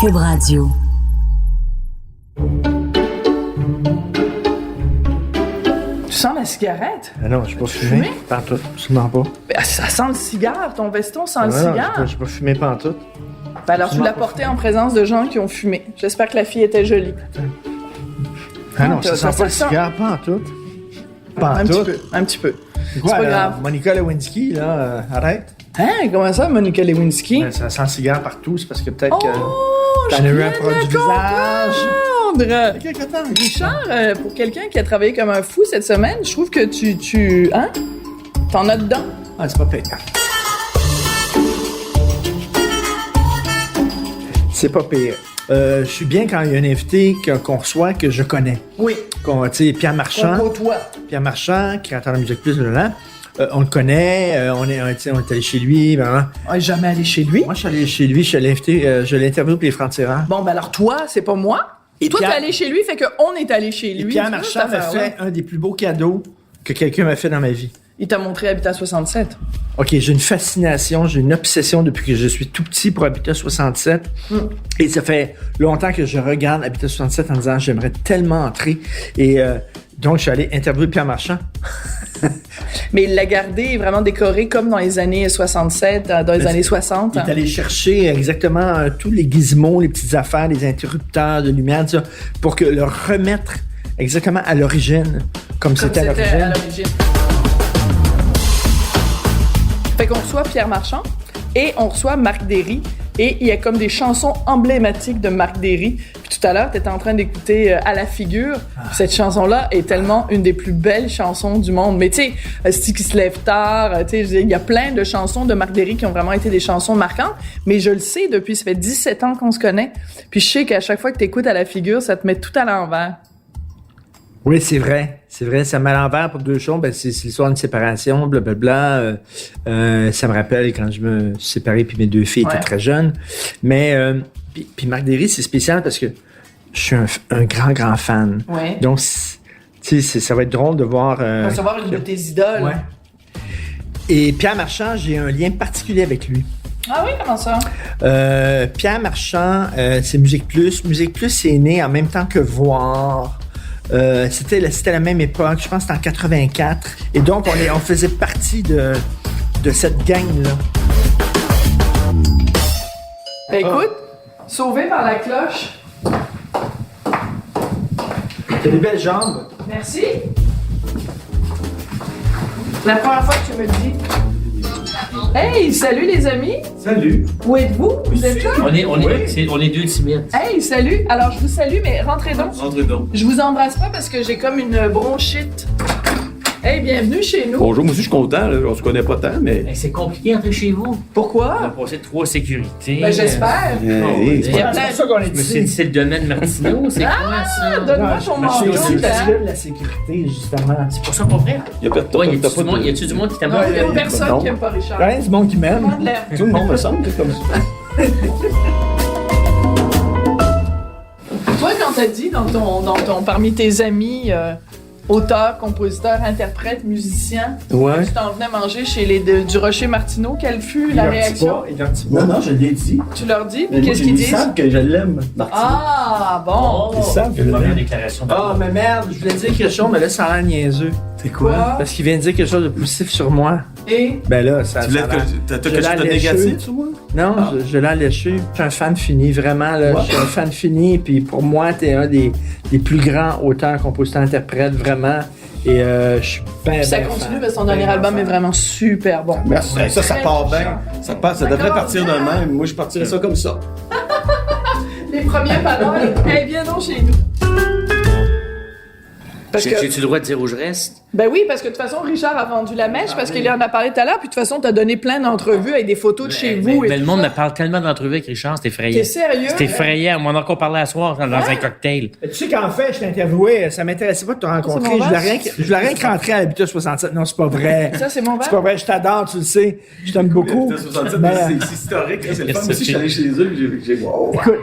Cube Radio. Tu sens la cigarette? Ah non, je n'ai pas fumé. Pantoute, absolument pas. Ben, ça sent le cigare, ton veston sent le Non, cigare. je n'ai pas fumé pantoute. Ben alors tu l'as porté en présence de gens qui ont fumé. J'espère que la fille était jolie. Ah non, ça ça sent pas le sent. cigare, pantoute. Un petit Pantoute. peu, un petit peu. Quoi, c'est pas là, grave. Monica Lewinsky, là, arrête. Hein? Comment ça, Monica Lewinsky? Ben, ça sent le cigare partout, c'est parce que peut-être Oh! que t'en je as eu viens un de produit le du visage. comprendre! Quelque temps. Richard, pour quelqu'un qui a travaillé comme un fou cette semaine, je trouve que tu hein? T'en as dedans. Ah, c'est pas pire. C'est pas pire. Je suis bien quand il y a un invité qu'on reçoit que je connais. Oui. Tu sais, Pierre Marchand. On côtoie. Pierre Marchand, qui entend la musique plus de là. On le connaît, on est allé chez lui. Vraiment. On est jamais allé chez lui. Moi, je suis allé chez lui, je l'ai invité, je l'ai interviewé pour les Francs-Tireurs. Bon, ben alors toi, c'est pas moi. Et Toi, Pierre- t'es allé chez lui, fait qu'on est allé chez lui. Et Pierre Tu vois, Marchand cette m'a affaire-là. fait un des plus beaux cadeaux que quelqu'un m'a fait dans ma vie. Il t'a montré Habitat 67. OK, j'ai une fascination, j'ai une obsession depuis que je suis tout petit pour Habitat 67. Et ça fait longtemps que je regarde Habitat 67 en disant j'aimerais tellement entrer. Et donc, je suis allé interviewer Pierre Marchand. Mais il l'a gardé vraiment décoré comme dans les années 67, dans les années 60. Il est allé chercher exactement tous les gizmos, les petites affaires, les interrupteurs de lumière, tout ça, pour que le remettre exactement à l'origine, comme c'était à l'origine. Fait qu'on reçoit Pierre Marchand et on reçoit Marc Derry. Et il y a comme des chansons emblématiques de Marc Derry. Puis tout à l'heure, tu étais en train d'écouter À la figure. Cette chanson-là est tellement une des plus belles chansons du monde. Mais tu sais, c'est qui se lève tard, tu sais, il y a plein de chansons de Marc Derry qui ont vraiment été des chansons marquantes. Mais je le sais depuis, ça fait 17 ans qu'on se connaît. Puis je sais qu'à chaque fois que tu écoutes À la figure, ça te met tout à l'envers. Oui, c'est vrai. C'est vrai. Ça me met à l'envers pour deux choses. Ben, c'est l'histoire d'une séparation, blablabla. Ça me rappelle quand je me suis séparé puis mes deux filles étaient très jeunes. Mais, puis Marc Derry, c'est spécial parce que je suis un grand fan. Ouais. Donc, tu sais, ça va être drôle de voir... Recevoir une de tes idoles. Ouais. Et Pierre Marchand, j'ai un lien particulier avec lui. Ah oui, comment ça? Pierre Marchand, c'est Musique Plus. Musique Plus, c'est né en même temps que Voir. C'était la même époque, je pense que c'était en 84. Et donc, on faisait partie de cette gang-là. Ben, écoute, sauvé par la cloche. T'as des belles jambes. Merci. La première fois que tu me le dis. Hey, salut les amis. Salut. Où êtes-vous? Vous êtes là? On est deux timides. Hey, salut. Alors, je vous salue, mais rentrez donc. Entrez donc. Je vous embrasse pas parce que j'ai comme une bronchite. Hey, bienvenue chez nous. Bonjour, moi aussi je suis content, là. On se connaît pas tant, mais. Ben, c'est compliqué d'entrer chez vous. On a Pourquoi? passé 3 sécurités. Ben, j'espère. Hey, Il y a C'est plein pour ça qu'on est Je me suis dit, ici. c'est le domaine Martineau. C'est quoi Ah, ça? donne-moi ton C'est manteau. aussi Là. parce que la sécurité, justement. C'est pour ça qu'on fait. y a Toi, y a-tu du monde qui t'aime Non, pas? il y a personne Non. qui aime pas Richard. Rien du monde qui Tout le m'aime. monde l'aime. Tout le monde me semble que c'est comme ça. Toi, quand t'as dit dans ton parmi tes amis, auteurs, compositeurs, interprètes, musiciens, Ouais. tu t'en venais manger chez les du Rocher Martineau, quelle fut la réaction? Non, je l'ai dit. Tu leur dis, Mais puis qu'est-ce qu'ils Ils disent? savent que je l'aime, Martin. Ah, bon. Ils savent que Une je première l'aime. déclaration. Ah, mais merde, je voulais dire quelque chose, mais là, ça a l'air niaiseux. C'est Quoi? Parce qu'il vient de dire quelque chose de positif sur moi. Et Ben là, ça Tu voulais ça a l'air- t'as Je quelque l'ai chose de léché. négatif sur moi? Non, je l'ai léché. Je suis un fan fini, vraiment. Là, Ouais. Je suis un fan fini. Puis pour moi, t'es un des plus grands auteurs, compositeurs, interprètes, vraiment. Et je suis bien, ça continue parce que son dernier album est vraiment super bon. Merci. Ça Très part touchant. bien. Ça devrait commence partir de bien. même. Moi, je partirais ça comme ça. Les premières paroles, hey, viens donc chez nous. Parce que, J'ai-tu le droit de dire où je reste? ben oui, parce que de toute façon, Richard a vendu la mèche parce qu'il en a parlé tout à l'heure. Puis de toute façon, t'as donné plein d'entrevues avec des photos de chez vous. Mais et le tout monde ça. me parle tellement d'entrevues avec Richard, c'est effrayant. T'es sérieux? C'est effrayant. On en a encore parlé à soir dans un cocktail. Tu sais qu'en fait, je t'ai interviewé, ça m'intéressait pas de te rencontrer. C'est mon Je voulais verre. rien que- je voulais rien que rentrer à l'habitat 67. Non, c'est pas vrai. Ça, c'est mon verre? C'est pas vrai, je t'adore, tu le sais. Je t'aime beaucoup. Mais, C'est historique. C'est le fun. Moi aussi, je suis allé chez eux. J'ai wow. écoute,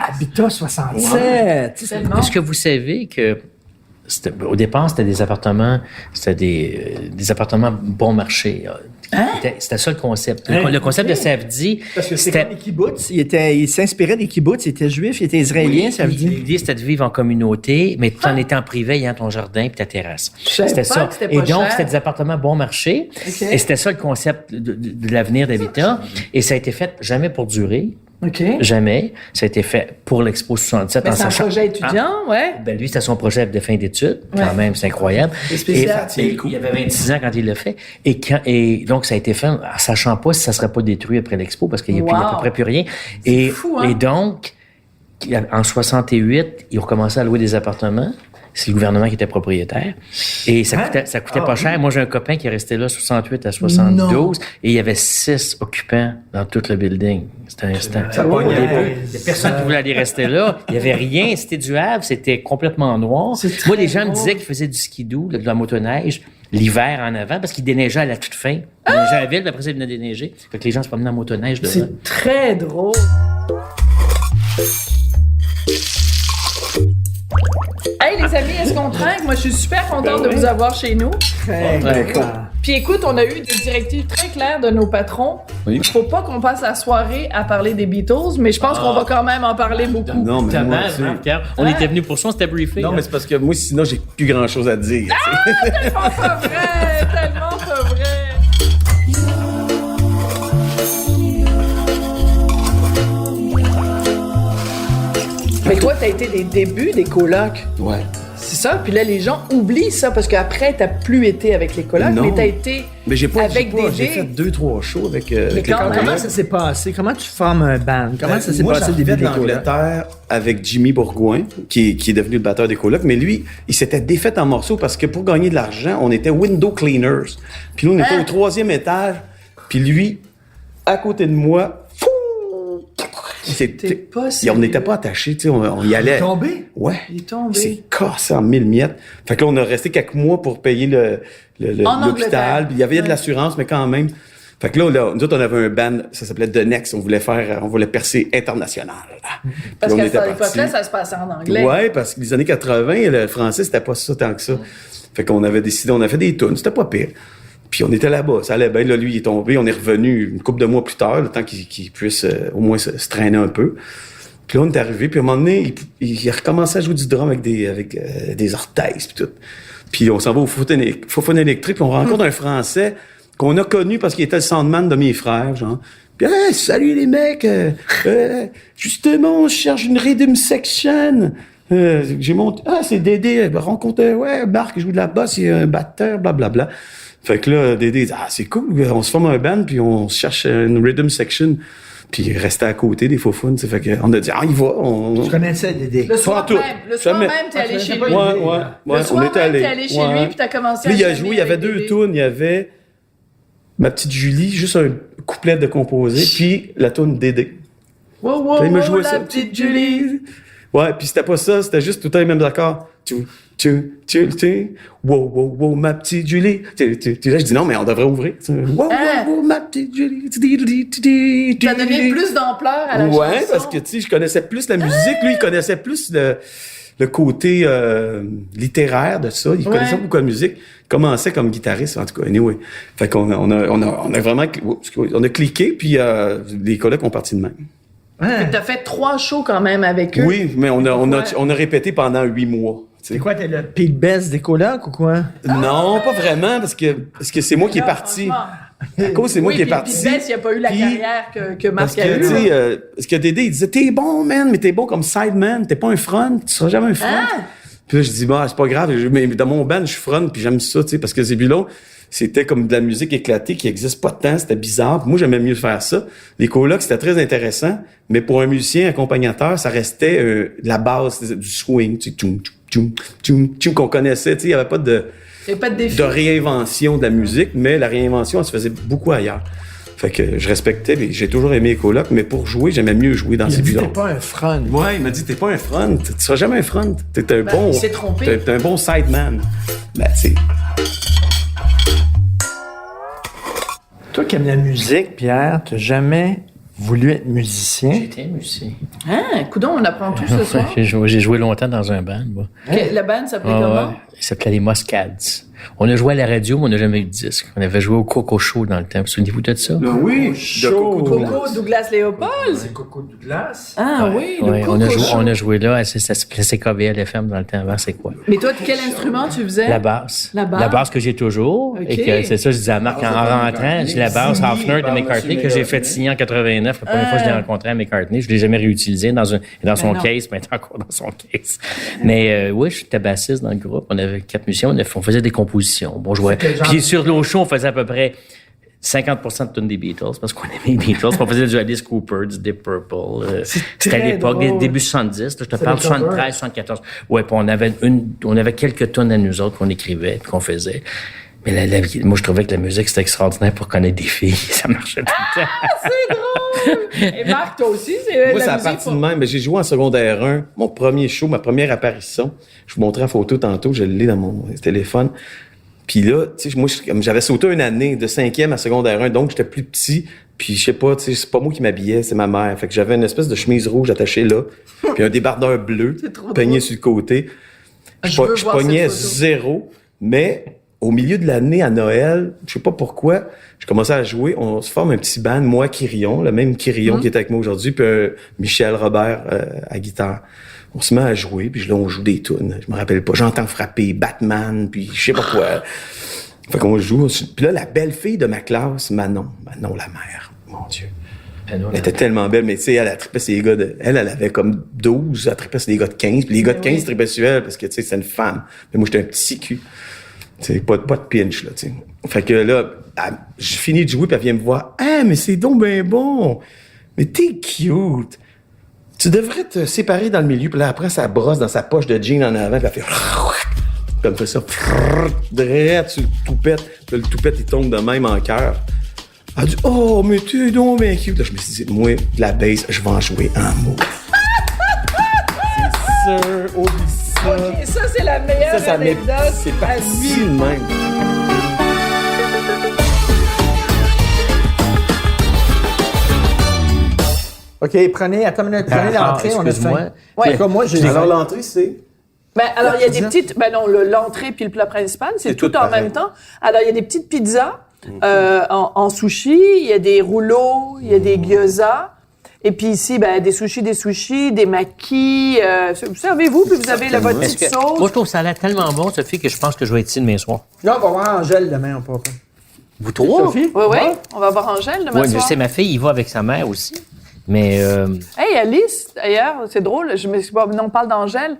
Habitat 67. tu sais, Tellement. Est-ce que vous savez que au départ, c'était des appartements bon marché, C'était ça le concept. Le concept de Savdi, Parce que c'est c'était... comme les kibbutz. Il s'inspirait des kibbutz. Il était juif, il était israélien, ça veut dire. L'idée, c'était de vivre en communauté, mais tout en étant en privé, ayant ton jardin et ta terrasse. savais C'était pas ça. que c'était Et pas donc, cher. c'était des appartements bon marché. OK. Et c'était ça le concept de l'avenir d'Habitat. Et ça a été fait jamais pour durer. OK. Jamais. Ça a été fait pour l'Expo 67. Mais en c'est un sachant- projet étudiant, ouais. Ben lui, c'était son projet de fin d'études. Ouais. Quand même, c'est incroyable. C'est spécial. Et il avait 26 ans quand il l'a fait. Et donc, ça a été fait en sachant pas si ça serait pas détruit après l'Expo parce qu'il n'y a, Wow. à peu près plus rien. fou, hein? Et donc, en 68, ils ont commencé à louer des appartements. C'est le gouvernement qui était propriétaire. Et ça coûtait pas cher. Moi, j'ai un copain qui est resté là 68 à 72 et il y avait 6 occupants dans tout le building. C'était un instant. Au début, il y a personne qui voulait aller rester là. Il y avait rien. C'était du Havre. C'était complètement noir. Moi, les gens me disaient qu'ils faisaient du skidoo, de la motoneige, l'hiver en avant parce qu'il déneigeait à la toute fin. Il déneigeait à la ville, puis après ça, il venait déneiger. Fait que les gens se promenaient en motoneige devant. C'est très drôle. Hey les amis, est-ce qu'on trinque? Moi, je suis super contente de vous avoir chez nous. Puis écoute, on a eu des directives très claires de nos patrons. Oui. Faut pas qu'on passe la soirée à parler des Beatles, mais je pense qu'on va quand même en parler beaucoup. Non, mais moi, Tabarnak, hein, Pierre. On était venus pour ça, on s'était briefé. non, mais c'est parce que moi, sinon, j'ai plus grand-chose à dire. Tellement pas vrai! Tellement pas vrai! Mais toi, t'as été des débuts des colocs. Ouais. C'est ça. Puis là, les gens oublient ça parce qu'après, t'as plus été avec les colocs, Non. mais t'as été Mais j'ai avec j'ai Dédé. fait 2-3 shows avec les quand même. Comment ça s'est passé? Comment tu formes un band? Comment ça s'est Moi, passé au j'arrivais début des colocs? d'Angleterre avec Jimmy Bourgoin, qui est devenu le batteur des colocs, mais lui, il s'était défait en morceaux parce que pour gagner de l'argent, on était window cleaners. Puis nous, on était au 3e étage, puis lui, à côté de moi, fou! T'es pas Et on n'était pas attachés, tu sais, on y allait. Tombé? Ouais. Il est tombé. C'est cassé en 1000 miettes. Fait que là, on a resté quelques mois pour payer En Angleterre. l'hôpital. Puis il y avait de l'assurance, mais quand même. Fait que là, nous autres, on avait un band, ça s'appelait The Next. On voulait percer international. Puis Parce on qu'à était cette époque-là, partis. ça se passait en anglais. Ouais, parce que les années 80, le français, c'était pas ça tant que ça. Fait qu'on avait décidé, on a fait des tunes, c'était pas pire. Puis on était là-bas, ça allait bien. Là, lui, il est tombé, on est revenu une couple de mois plus tard, le temps qu'il puisse au moins se traîner un peu. Puis là, on est arrivé, puis à un moment donné, il a recommencé à jouer du drum avec des orthèses, puis tout. Puis on s'en va au Fofone électrique, puis on rencontre un Français qu'on a connu parce qu'il était le soundman de mes frères, genre. Puis, hey, salut les mecs, justement, je cherche une rhythm section. J'ai monté, c'est Dédé, rencontré, ouais, Marc, il joue de la basse, il y a un batteur, blablabla. Fait que là, Dédé dit, c'est cool, on se forme un band, puis on cherche une rhythm section. Puis il restait à côté des faux fun, fait que on a dit, il va, Tu connaissais Dédé? Le soir tout. même, Jamais. t'es allé chez lui. Ouais, Le soir on était même, allés. t'es allé chez Ouais. lui, puis t'as commencé Puis à il a jammer joué, il y avait avec 2 Dédé. tunes, il y avait Ma Petite Julie, juste un couplet de composé, puis la tune Dédé. Wow, wow, Puis il m'a wow, joué la ça. petite Julie. Ouais, puis c'était pas ça, c'était juste tout le temps les mêmes accords. Wow, wow, wow, ma petite Julie. Là, je dis non, mais on devrait ouvrir. Wow, Hein? wow, wow, ma petite Julie. T'as donné plus d'ampleur à la chanson. Ouais, parce que, tu sais, je connaissais plus la musique. Lui, il connaissait plus le côté littéraire de ça. Il connaissait beaucoup la musique. Il commençait comme guitariste, en tout cas. Anyway. Fait qu'on on a vraiment... On a cliqué, puis les collègues ont parti de même. Fait que t'as fait 3 shows quand même avec eux. Oui, mais on a répété pendant 8 mois. C'est quoi, t'es le Pete Best des colocs ou quoi? Non, pas vraiment, parce que c'est moi qui est parti. À cause, c'est moi qui est parti. Puis Bess, il a pas eu la Puis- carrière que Parce Marc a que, eu. tu sais, parce que Dédé, il disait, t'es bon, man, mais t'es bon comme sideman, t'es pas un front, tu seras jamais un front. Ah! Puis là, je dis, c'est pas grave, mais dans mon band, je suis front, puis j'aime ça, tu sais, parce que Zébulon, c'était comme de la musique éclatée qui existe pas de temps, c'était bizarre. Puis moi, j'aimais mieux faire ça. Les colocs, c'était très intéressant, mais pour un musicien accompagnateur, ça restait de la base, du swing, tu sais, qu'on connaissait, tu sais, il y avait pas de Il y a pas de défi. de réinvention de la musique, mais la réinvention, elle se faisait beaucoup ailleurs. Fait que je respectais, j'ai toujours aimé les colocs, mais pour jouer, j'aimais mieux jouer dans Il a ces dit, t'es bilans. pas un front. Ouais, il m'a dit, t'es pas un front, tu seras jamais un front. T'es un bon. il s'est trompé. T'es un bon sideman. Ben, c'est. Toi qui aimes la musique, Pierre, t'as jamais voulu être musicien? J'étais musicien. Hein? Coudon, on apprend tout ce soir. J'ai joué longtemps dans un band, moi. La bande s'appelait Ah comment? Il s'appelait les Muscads. On a joué à la radio, mais on n'a jamais eu de disque. On avait joué au Coco Show dans le temps. Souvenez-vous de ça? Oui, Coco Douglas Léopold. C'est Coco Douglas. Ah oui, le Ouais, Coco on a Show. joué là. Ça s'appelait CKVL FM dans le temps avant. C'est quoi? Mais toi, quel instrument tu faisais? La basse. La basse. La basse que j'ai toujours. Ok. Et que c'est ça, je disais à Marc en rentrant, j'ai la basse Hofner de McCartney que j'ai fait signer en 89. La première fois que je l'ai rencontré à McCartney, je l'ai jamais réutilisé dans son non. case, mais elle est encore dans son case. Mais oui, j'étais bassiste dans le groupe. On avait 4 musiciens, on faisait des compositions. Bon, je jouais. Puis sur nos shows, on faisait à peu près 50% de tunes des Beatles, parce qu'on aimait les Beatles. On faisait du Alice Cooper, du Deep Purple. C'était à l'époque, drôle. début 70. Je te parle 73, 74. Ouais, puis on avait quelques tunes à nous autres qu'on écrivait, puis qu'on faisait. Mais moi, je trouvais que la musique, c'était extraordinaire pour connaître des filles. Ça marchait tout le temps. C'est drôle! Et Marc, toi aussi, c'est Moi, la ça a musique parti de même. Mais j'ai joué en secondaire 1. Mon premier show, ma première apparition. Je vous montrais la photo tantôt. Je l'ai dans mon téléphone. Puis là, tu sais, moi, j'avais sauté une année de 5e à secondaire 1. Donc, j'étais plus petit. Puis, je sais pas, tu sais, c'est pas moi qui m'habillais, c'est ma mère. Fait que j'avais une espèce de chemise rouge attachée là. Puis un débardeur bleu peigné sur le côté. Je veux voir pognais cette photo. 0. Mais au milieu de l'année, à Noël, je sais pas pourquoi, je commençais à jouer. On se forme un petit band, moi, Quirion, le même Quirion qui est avec moi aujourd'hui, puis Michel Robert à guitare. On se met à jouer, puis là, on joue des tunes. Je me rappelle pas. J'entends frapper Batman, puis je sais pas quoi. Fait qu'on joue. Puis là, la belle-fille de ma classe, Manon la mère, mon Dieu. Elle était tellement belle, mais tu sais, elle trippait sur les gars elle avait comme 12, elle trippait sur les gars de 15, puis les gars de 15 trippaient sur elle, parce que, tu sais, c'est une femme. Mais moi, j'étais un petit cul. Tu sais, pas de pinch, là, tu sais. Fait que là, je finis de jouer, puis elle vient me voir. « Ah, mais c'est donc ben bon! Mais t'es cute! Tu devrais te séparer dans le milieu. » Puis là, après, ça brosse dans sa poche de jean en avant, puis elle fait... Comme fait ça. Drette sur le toupette. Puis le toupette, il tombe de même en cœur. Elle dit « Oh, mais t'es donc ben cute! » Là, je me suis dit, moi, de la bass, je vais en jouer un mot. C'est sûr, oublie ça. OK, ça, c'est la meilleure Ça anecdote c'est à parti vie. de même. OK, prenez l'entrée, on a excuse-moi. faim. Ouais. En tout cas, moi, j'ai Alors, l'entrée, c'est... Ben, alors, il y a des petites... Ben non, l'entrée puis le plat principal, c'est tout tout en pareil. même temps. Alors, il y a des petites pizzas en sushi, il y a des rouleaux, il y a des gyoza. Et puis ici, ben, des sushis, des makis. Servez-vous, puis vous avez votre Est-ce petite que- sauce. Moi, je trouve ça a l'air tellement bon, Sophie, que je pense que je vais être ici demain soir. Non, on va voir Angèle demain, on peut pas. Vous trois? Sophie? Oui, oui. Ouais. On va voir Angèle demain Oui, je soir. sais, ma fille, il va avec sa mère aussi. Mais Hey, Alice, d'ailleurs, c'est drôle. On parle d'Angèle.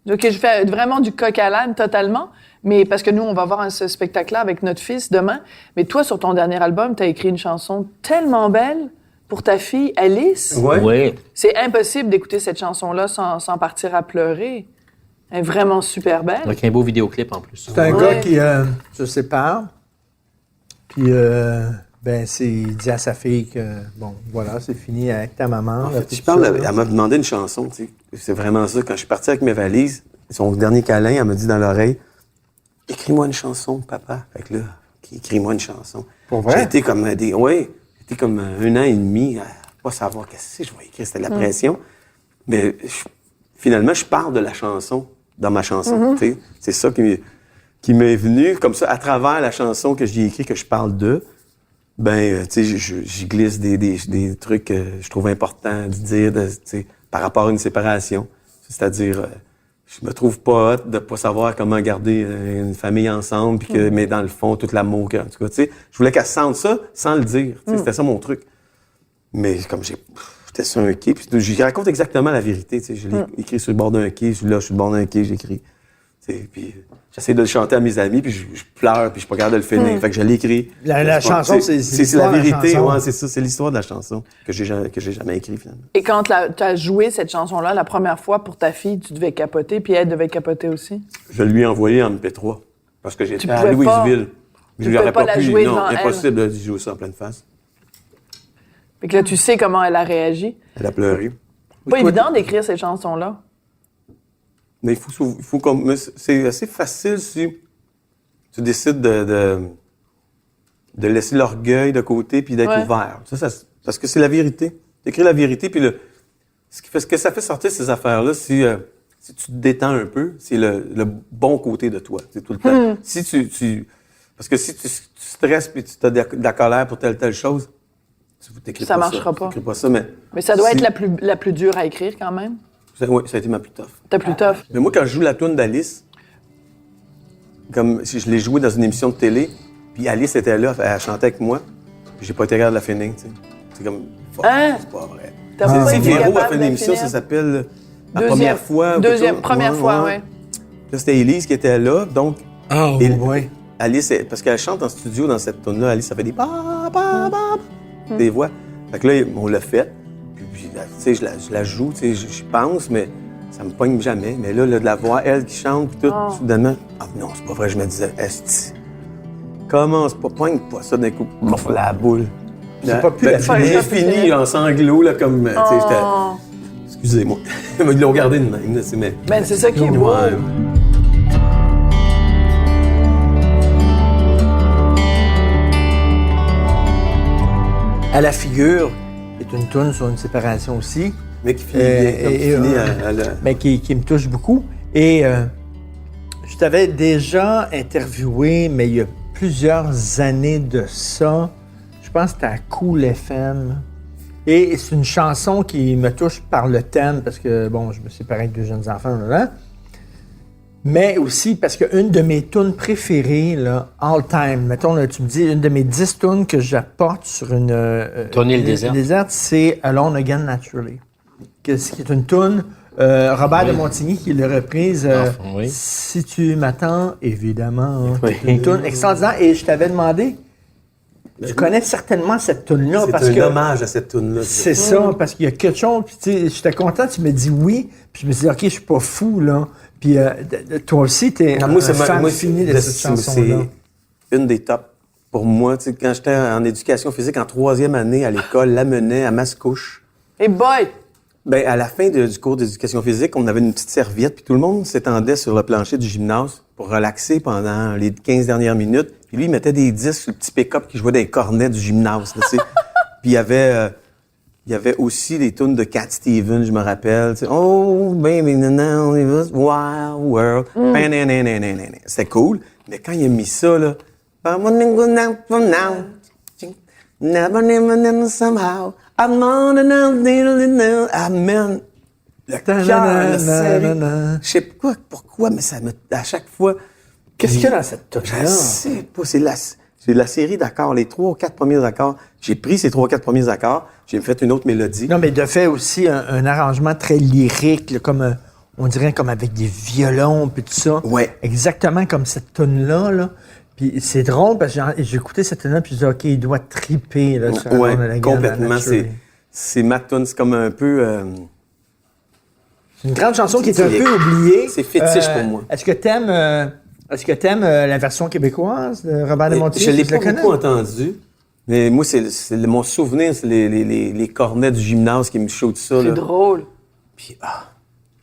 Donc, je fais vraiment du coq à l'âne totalement. Mais parce que nous, on va voir ce spectacle-là avec notre fils demain. Mais toi, sur ton dernier album, tu as écrit une chanson tellement belle pour ta fille, Alice. Ouais. oui. C'est impossible d'écouter cette chanson-là sans partir à pleurer. Elle est vraiment super belle. Avec un beau vidéoclip en plus. C'est un Ouais. gars qui se sépare. Puis, il dit à sa fille que, bon, voilà, c'est fini avec ta maman. En là, fait, tout je parle, ça, là. elle m'a demandé une chanson, tu sais. C'est vraiment ça. Quand je suis parti avec mes valises, son dernier câlin, elle m'a dit dans l'oreille, « Écris-moi une chanson, papa. » Fait que là, « Écris-moi une chanson. » Pour vrai? J'ai été comme j'étais comme 1 an et demi à pas savoir qu'est-ce que je vais écrire. C'était de la pression. Mais finalement, je parle de la chanson dans ma chanson. Tu sais. C'est ça qui m'est venu, comme ça, à travers la chanson que j'ai écrite, que je parle de. Ben, tu sais, j'y glisse des trucs que je trouve importants de dire, tu sais, par rapport à une séparation. C'est-à-dire, je me trouve pas hot de pas savoir comment garder une famille ensemble, puis que, mais dans le fond, tout l'amour en tout cas, tu sais, je voulais qu'elle sente ça sans le dire. Tu sais, c'était ça mon truc. Mais comme j'étais sur un quai, puis je raconte exactement la vérité. Tu sais, je l'ai écrit sur le bord d'un quai, je suis sur le bord d'un quai, j'écris. Tu sais, puis j'essaie de le chanter à mes amis, puis je pleure, puis je suis pas capable de le finir. Fait que je l'écris. La chanson, c'est la l'histoire de la vérité, chanson. ouais, c'est ça, c'est l'histoire de la chanson que j'ai jamais écrit finalement. Et quand tu as joué cette chanson-là la première fois pour ta fille, tu devais capoter, puis elle devait capoter aussi. Je lui ai envoyé en MP3 parce que j'étais à pouvais Louisville. tu pouvais pas la jouer devant non, elle. impossible de jouer ça en pleine face. Fait que là, tu sais comment elle a réagi. Elle a pleuré. Pas évident d'écrire cette chanson-là. Mais il faut comme, mais c'est assez facile si tu décides de laisser l'orgueil de côté puis d'être Ouais. ouvert. Ça, parce que c'est la vérité. D'écrire la vérité puis ce que ça fait sortir ces affaires-là, si si tu te détends un peu, c'est le bon côté de toi, c'est tout le temps. Si parce que si tu stresses puis tu as de la colère pour telle chose, tu t'écris ça pas marchera pas. T'écris pas ça, mais ça doit être la plus dure à écrire quand même. Oui, ça a été ma plus tough. Ta plus tough. Mais moi, quand je joue la toune d'Alice, comme si je l'ai jouée dans une émission de télé, puis Alice était là, elle chantait avec moi, puis j'ai pas été capable de la finir, tu sais. C'est comme, c'est pas vrai. T'as pas été Véro a capable fait une de émission, finir? ça s'appelle La Deuxième- première fois. Première fois, ouais. Là, c'était Élise qui était là, donc Oh, Et- ouais. Alice, parce qu'elle chante en studio dans cette tune-là, Alice, ça fait des des voix. Fait que là, on l'a fait. Puis tu sais, je la joue, tu sais, je pense, mais ça me pogne jamais. Mais là, de la voix, elle qui chante, puis tout, soudainement, ah non, c'est pas vrai, je me disais, esti, comment, c'est pas, pogne pas ça d'un coup, la boule. C'est pas plus la finir. Fini en sanglots, là, comme, tu sais, j'étais, excusez-moi. Ils l'ont gardé de même, là, mais... Ben, c'est ça qui est beau. Ouais. À la figure est une toune sur une séparation aussi. Mais qui finit bien, comme qui finit à la... Mais qui me touche beaucoup. Et je t'avais déjà interviewé, mais il y a plusieurs années de ça. Je pense que c'était à Cool FM. Et c'est une chanson qui me touche par le thème, parce que, bon, je me suis séparé avec 2 jeunes enfants, là. Mais aussi parce qu'une de mes tunes préférées, là, all time, mettons, là, tu me dis, une de mes 10 tunes que j'apporte sur une... Tourner le désert. c'est Alone Again Naturally. Qui est une tune, Robert de Montigny qui l'a reprise. Oui. Si tu m'attends, évidemment. Hein. Oui. C'est une tune extraordinaire. Et je t'avais demandé, tu connais certainement cette tune-là parce C'est que... un hommage à cette tune-là. C'est ça, parce qu'il y a quelque chose. Puis, tu sais, j'étais content, tu me dis oui. Puis, je me suis dit, OK, je suis pas fou, là. Puis, toi aussi, t'es un fan fini de cette chanson-là. C'est une des tops pour moi. Tu sais, quand j'étais en éducation physique, en 3e année à l'école, l'amenait à Mascouche. Hey boy! Ben, à la fin du cours d'éducation physique, on avait une petite serviette, puis tout le monde s'étendait sur le plancher du gymnase pour relaxer pendant les 15 dernières minutes. Puis lui, il mettait des disques sur le petit pick-up qui jouait dans les cornets du gymnase, là, tu sais. Puis il y avait aussi des tunes de Cat Stevens, je me rappelle. Tu sais, oh, baby, now it was wild world. C'était cool. Mais quand il a mis ça, là, never, never, never, somehow, I'm on and amen. Le cœur, le serré. Je sais pas pourquoi, mais ça me, à chaque fois. Qu'est-ce qu'il y a dans cette tune-là? Je sais pas, c'est la série d'accords, les 3 ou 4 premiers accords. J'ai pris ces 3 ou 4 premiers accords, j'ai fait une autre mélodie. Non, mais de fait aussi un arrangement très lyrique, là, comme on dirait comme avec des violons puis tout ça. Ouais. Exactement comme cette tune-là. Là. Puis c'est drôle parce que j'ai écouté cette tune-là puis je me dis, OK, il doit triper. Là, sur Ouais, Alone Again complètement. Naturally. C'est ma tune, c'est comme un peu... C'est une grande chanson qui est un peu oubliée. C'est fétiche pour moi. Est-ce que t'aimes la version québécoise de Robert de Montigny? Je l'ai Tu la pas connais? beaucoup entendu, mais moi, mon souvenir, c'est les cornets du gymnase qui me shootent ça. C'est là. drôle. Puis,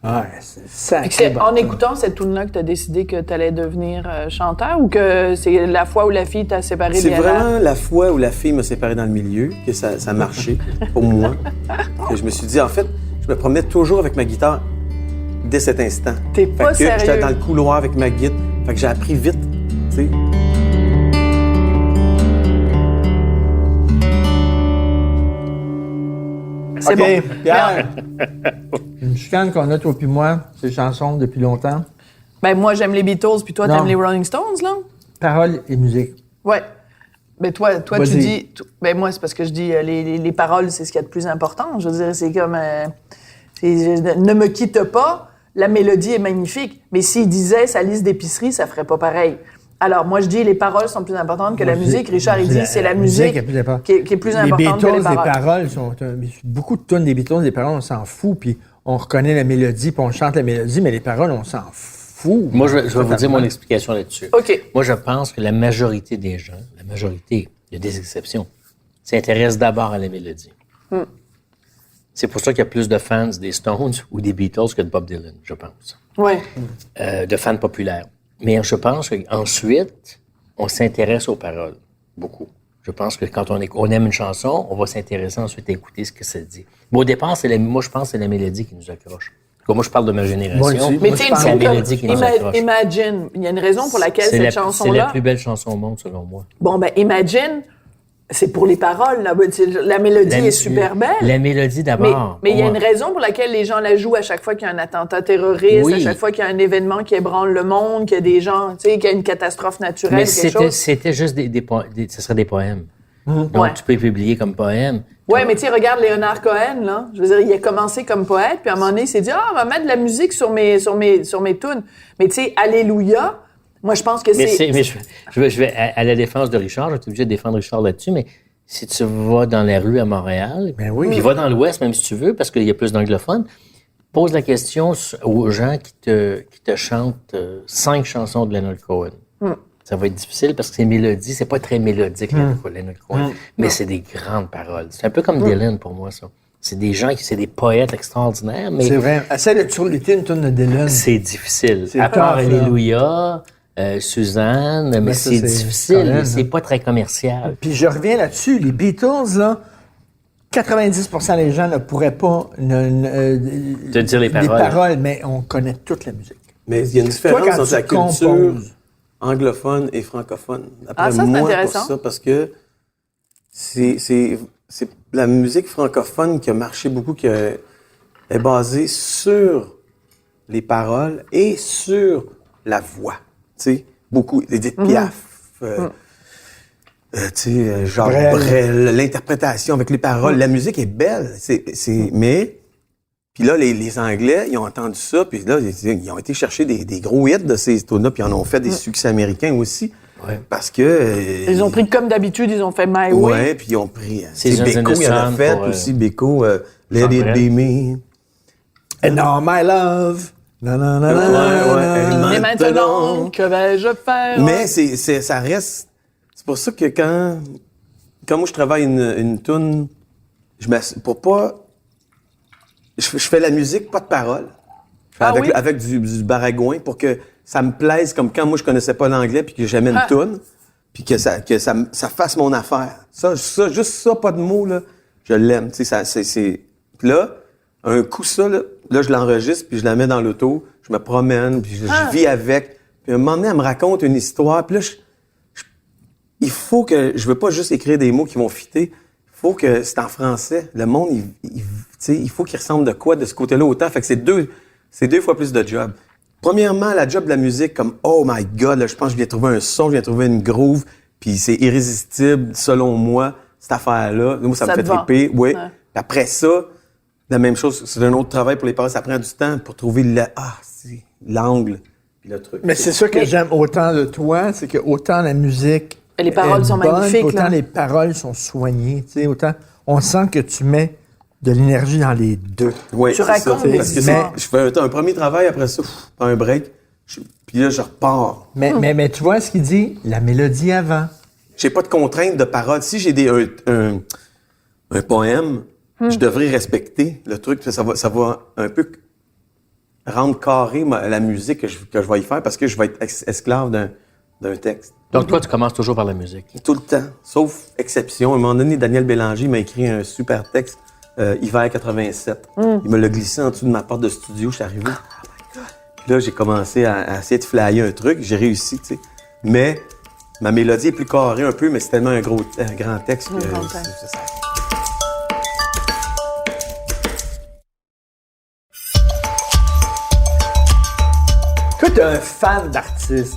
Ouais, c'est sacré. C'est bon. en écoutant cette tune-là que tu as décidé que tu allais devenir chanteur ou que c'est la fois où la fille t'a séparé c'est de vraiment la fois où la fille m'a séparé dans le milieu que ça marchait pour moi. Que je me suis dit, en fait, je me promenais toujours avec ma guitare dès cet instant. T'es pas Fait que j'étais sérieux? dans le couloir avec ma guitare. Fait que j'ai appris vite, tu sais. C'est OK, bon. Pierre, une chicane qu'on a, toi puis moi, ces chansons depuis longtemps. Ben moi, j'aime les Beatles, puis toi, Non. t'aimes les Rolling Stones, là? Paroles et musique. Ouais. Ben toi tu Vas-y. dis... Ben moi, c'est parce que je dis les paroles, c'est ce qu'il y a de plus important. Je veux dire, c'est comme... ne me quitte pas, la mélodie est magnifique. Mais s'il disait sa liste d'épicerie, ça ferait pas pareil. Alors, moi, je dis les paroles sont plus importantes que la musique. Richard, il dit c'est la musique est plus importante. qui est plus Les importante que les Beatles, paroles. les paroles sont... Beaucoup de tunes des Beatles, les paroles, on s'en fout, puis on reconnaît la mélodie, puis on chante la mélodie, mais les paroles, on s'en fout. Moi, je vais vous dire mon explication là-dessus. OK. Moi, je pense que la majorité des gens, il y a des exceptions, s'intéressent d'abord à la mélodie. C'est pour ça qu'il y a plus de fans des Stones ou des Beatles que de Bob Dylan, je pense. Ouais. De fans populaires. Mais je pense qu'ensuite, on s'intéresse aux paroles, beaucoup. Je pense que quand on aime une chanson, on va s'intéresser ensuite à écouter ce que ça dit. Mais au départ, moi, je pense que c'est la mélodie qui nous accroche. Moi, je parle de ma génération. Moi aussi. Mais tu sais, une c'est la tune comme mélodie qui nous accroche. Imagine, il y a une raison pour laquelle C'est cette la chanson-là... plus belle chanson au monde, selon moi. Bon, ben Imagine, c'est pour les paroles. Là. La mélodie est super belle. La mélodie, d'abord. Mais il y a une raison pour laquelle les gens la jouent à chaque fois qu'il y a un attentat terroriste, Oui. à chaque fois qu'il y a un événement qui ébranle le monde, qu'il y a des gens, tu sais, qu'il y a une catastrophe naturelle, Mais quelque chose. c'était juste ce serait des poèmes. Donc, Ouais. tu peux les publier comme poèmes. Ouais, mais tu sais, regarde Léonard Cohen, là. Je veux dire, il a commencé comme poète, puis à un moment donné, il s'est dit, on va mettre de la musique sur mes tunes. Mais tu sais, Alléluia, moi, je pense que Mais c'est... je vais à la défense de Richard, je suis obligé de défendre Richard là-dessus, mais si tu vas dans la rue à Montréal, puis va dans l'Ouest, même si tu veux, parce qu'il y a plus d'anglophones, pose la question aux gens qui te chantent 5 chansons de Leonard Cohen. Ça va être difficile parce que ces mélodies, c'est pas très mélodique, Leonard Cohen, mais c'est des grandes paroles. C'est un peu comme Dylan pour moi, ça. C'est des gens c'est des poètes extraordinaires, mais C'est vrai. Essaye de surlutter une tonne de Dylan. c'est difficile. C'est À part tough, là. Alléluia, Suzanne, mais ça, c'est c'est difficile. Cohen, C'est hein. pas très commercial. Puis je reviens là-dessus, les Beatles, là, 90% des gens ne pourraient pas Te dire les paroles. mais on connaît toute la musique. Mais il y a une différence Toi, quand entre la tu culture composes. anglophone et francophone. Après Ah, ça, c'est moi, intéressant. pour ça, parce que c'est la musique francophone qui a marché beaucoup, est basée sur les paroles et sur la voix. Tu sais, beaucoup. Edith Piaf, tu sais, Jacques Brel, l'interprétation avec les paroles. La musique est belle, mais... Puis là, les Anglais, ils ont entendu ça, puis là, ils ont été chercher des gros hits de ces tunes-là, puis ils en ont fait des succès américains aussi. Ouais. Parce que... Ils ont pris comme d'habitude, ils ont fait My Way. Ouais, puis ils ont pris... Seasons in Beko, the il en a Sun fait pour, aussi, Beko, Let Jacques It Brel. Be Me. And now my love. Na, na, na, na, na, Et na. maintenant, que vais-je faire? Mais ça reste... C'est pour ça que quand moi je travaille une tune, pour pas... Je fais la musique, pas de paroles. Avec du baragouin pour que ça me plaise, comme quand moi je connaissais pas l'anglais puis que j'aimais une tune, puis que ça fasse mon affaire. Ça, juste ça, pas de mots, là, je l'aime. Tu sais, Puis là, un coup ça, là, je l'enregistre puis je la mets dans l'auto, je me promène, puis je vis avec. Puis à un moment donné, elle me raconte une histoire, puis là, il faut que... Je veux pas juste écrire des mots qui vont fitter. Il faut que c'est en français. Le monde, il faut qu'il ressemble de quoi de ce côté-là autant. Fait que c'est deux fois plus de job. Premièrement, la job de la musique, comme « Oh my God! » là, je pense que je viens trouver un son, je viens trouver une groove, puis c'est irrésistible, selon moi, cette affaire-là. Moi, ça me fait te vend. triper. Oui. Ouais. Puis après ça, la même chose, c'est un autre travail pour les parents. Ça prend du temps pour trouver l'angle, puis le truc. Mais c'est ça que j'aime autant de toi, c'est que autant la musique Et les paroles est sont bonne, magnifiques, autant là. les paroles sont soignées, tu sais, autant on sent que tu mets de l'énergie dans les deux. Oui, Tu c'est ça. racontes des Parce que histoires. je fais un premier travail, après ça, prends un break, puis là, je repars. Mais tu vois ce qu'il dit, la mélodie avant. J'ai pas de contrainte de parole. Si j'ai un poème, je devrais respecter le truc. Ça va un peu rendre carré la musique que je vais y faire parce que je vais être esclave d'un texte. Donc, toi, tu commences toujours par la musique. Tout le temps, sauf exception. À un moment donné, Daniel Bélanger m'a écrit un super texte, Hiver 87. Il me l'a glissé en dessous de ma porte de studio. Je suis arrivé. Puis là, j'ai commencé à essayer de flyer un truc. J'ai réussi, tu sais. Mais ma mélodie est plus carrée un peu, mais c'est tellement un grand texte que grand texte. c'est ça. Toi, t'es un fan d'artiste,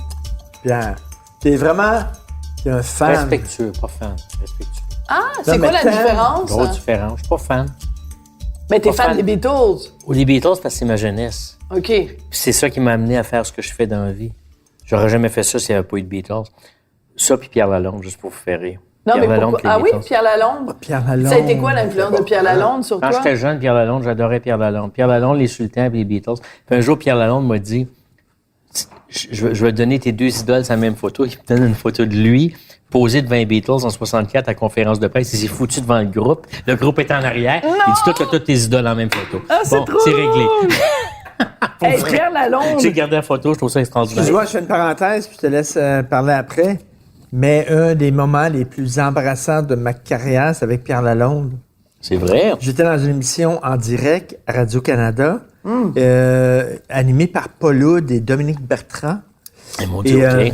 Pierre. T'es un fan. Respectueux, pas fan. Respectueux. Ah, c'est mais quoi la t'aimes. différence? Grosse différence. Je suis pas fan. Mais t'es pas fan fan. des Beatles. Ou les Beatles, parce que c'est ma jeunesse. OK. Puis c'est ça qui m'a amené à faire ce que je fais dans la vie. J'aurais jamais fait ça s'il n'y avait pas eu de Beatles. Ça, puis Pierre Lalonde, juste pour vous faire rire. Non, Pierre mais Lalonde, pourquoi? puis les Ah oui, Beatles. Pierre Lalonde. Pierre Lalonde. Ça a été quoi l'influence de Pierre Lalonde sur Quand toi? j'étais jeune, Pierre Lalonde, j'adorais Pierre Lalonde. Pierre Lalonde, les Sultans et les Beatles. Puis un jour, Pierre Lalonde m'a dit, je vais te donner tes deux idoles sur la même photo. Il me donne une photo de lui, posé devant les Beatles en 64 à conférence de presse. Il s'est foutu devant le groupe. Le groupe était en arrière. Il dit, toi, t'as toutes tes idoles en même photo. Ah, c'est trop c'est réglé. Hey, Pierre Lalonde. J'ai gardé la photo, je trouve ça extraordinaire. Excuse-moi, je fais une parenthèse, puis je te laisse parler après. Mais un des moments les plus embrassants de ma carrière, c'est avec Pierre Lalonde. C'est vrai. J'étais dans une émission en direct à Radio-Canada, animée par Paul Oud et Dominique Bertrand. Et mon Dieu, OK.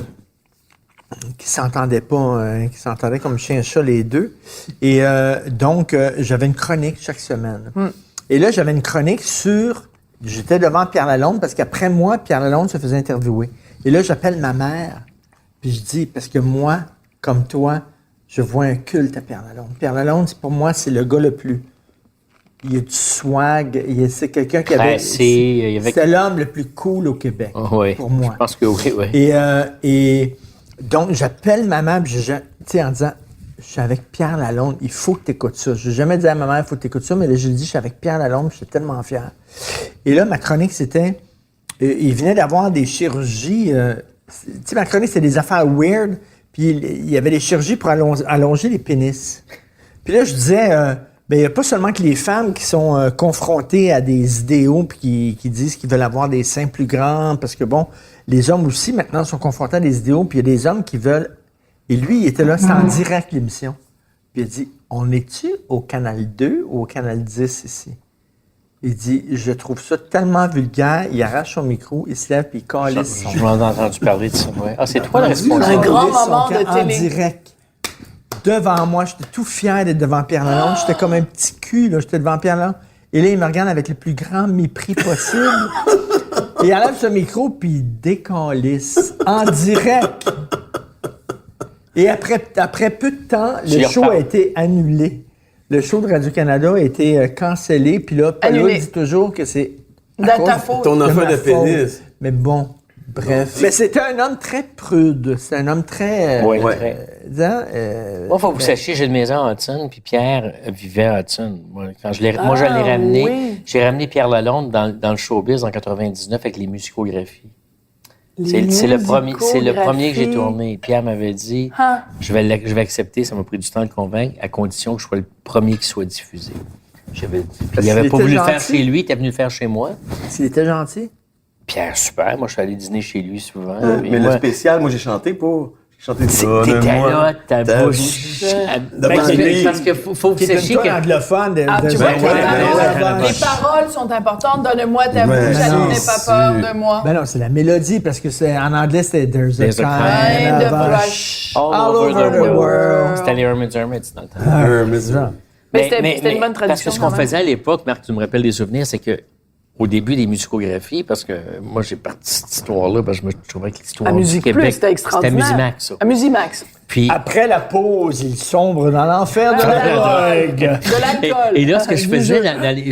Qui s'entendaient pas, qui s'entendaient comme chien et chat les deux. Et donc, j'avais une chronique chaque semaine. Et là, j'avais une chronique j'étais devant Pierre Lalonde parce qu'après moi, Pierre Lalonde se faisait interviewer. Et là, j'appelle ma mère, puis je dis, parce que moi, comme toi, je vois un culte à Pierre Lalonde. Pierre Lalonde, pour moi, c'est le gars le plus... Il a du swag, c'est quelqu'un qui avait... C'était l'homme le plus cool au Québec, pour moi. Je pense que oui. Et donc, j'appelle ma mère, en disant, je suis avec Pierre Lalonde, il faut que tu écoutes ça. Je n'ai jamais dit à ma mère, il faut que tu écoutes ça, mais là, je lui dis, je suis avec Pierre Lalonde, j'étais tellement fier. Et là, ma chronique, c'était, il venait d'avoir des chirurgies, ma chronique, c'était des affaires weird, puis il y avait des chirurgies pour allonger les pénis. Puis là, je disais, il n'y a pas seulement que les femmes qui sont confrontées à des idéaux puis qui disent qu'ils veulent avoir des seins plus grands, parce que bon, les hommes aussi maintenant sont confrontés à des idéaux, puis il y a des hommes qui veulent... Et lui, il était là, c'est en direct l'émission. Puis il a dit, on est-tu au Canal 2 ou au Canal 10 ici? Il dit, je trouve ça tellement vulgaire, il arrache son micro, il se lève puis il calisse son... Je m'en ai entendu parler de ça, ouais. Ah, c'est toi le responsable. Un grand moment de en télé. direct. Devant moi, j'étais tout fier d'être devant Pierre Lalonde. J'étais comme un petit cul, là. J'étais devant Pierre Lalonde. Et là, il me regarde avec le plus grand mépris possible. Et il enlève ce micro, puis il décalisse en direct. Et après peu de temps, le show a été annulé. Le show de Radio-Canada a été cancellé. Puis là, Paul dit toujours que c'est de ta faute. Ton enfant de pénis. Mais bon... Bref. Mais c'était un homme très prude. C'est un homme très... très. Moi, il faut que vous sachiez, j'ai une maison à Hudson, puis Pierre vivait à Hudson. Moi, je l'ai ramené. Oui. J'ai ramené Pierre Lalonde dans le showbiz en 99 avec les musicographies. C'est le premier que j'ai tourné. Pierre m'avait dit, je vais accepter, ça m'a pris du temps de le convaincre, à condition que je sois le premier qui soit diffusé. Il n'avait pas voulu le faire chez lui, il était venu le faire chez moi. S'il était gentil? Pierre, super. Moi, je suis allé dîner chez lui souvent. Mais le spécial, moi, j'ai chanté pour... T'étais là, ta bouche. Parce que faut que vous sachiez que... anglophone. Les paroles sont importantes. Donne-moi ta bouche, elle n'ait pas peur de moi. Ben non, c'est la mélodie, parce que en anglais, c'était There's a kind of rush all over the world. C'était les Hermits dans le temps. Mais c'était une bonne tradition. Parce que ce qu'on faisait à l'époque, Marc, tu me rappelles des souvenirs, c'est que au début des musicographies, parce que moi, j'ai parti cette histoire-là, parce que je trouvais que l'histoire du Québec... c'était extraordinaire. C'était Musimax, ça. À Musimax. Puis, après la pause, il sombre dans l'enfer de la drogue. De l'alcool. Et là, ce que je faisais,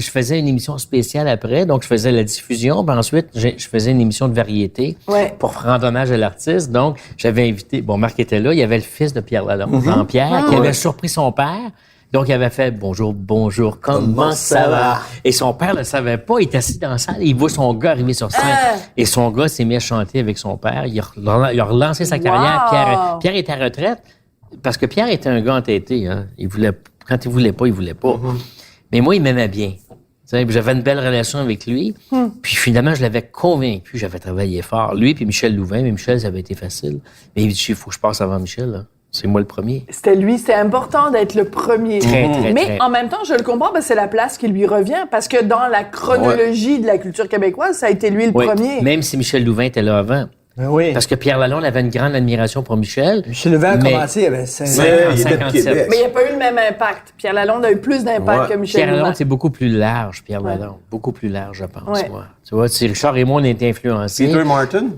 je faisais une émission spéciale après, donc je faisais la diffusion, puis ensuite, je faisais une émission de variété pour rendre hommage à l'artiste. Donc, j'avais invité... Bon, Marc était là, il y avait le fils de Pierre Lalonde, Jean-Pierre, qui avait surpris son père. Donc, il avait fait « Bonjour, comment ça va? » Et son père le savait pas, il était assis dans la salle, il voit son gars arriver sur scène. Et son gars s'est mis à chanter avec son père. Il a relancé sa carrière. Pierre était à retraite, parce que Pierre était un gars entêté. Hein. Quand il voulait pas, il voulait pas. Mais moi, il m'aimait bien. J'avais une belle relation avec lui. Puis finalement, je l'avais convaincu. J'avais travaillé fort. Lui puis Michel Louvain. Mais Michel, ça avait été facile. Mais il dit, il faut que je passe avant Michel. Là. C'est moi le premier. C'était important d'être le premier. Mais en même temps, je le comprends, parce que c'est la place qui lui revient. Parce que dans la chronologie de la culture québécoise, ça a été lui le premier. Même si Michel Louvain était là avant. Oui. Parce que Pierre Lalonde avait une grande admiration pour Michel. Michel Louvain a commencé, il avait 57. Mais il n'y a pas eu le même impact. Pierre Lalonde a eu plus d'impact que Michel Louvain. Pierre Lalonde, c'est beaucoup plus large, Pierre Lalonde. Beaucoup plus large, je pense, moi. Tu vois, Richard et moi, on a été influencés. Peter Martin?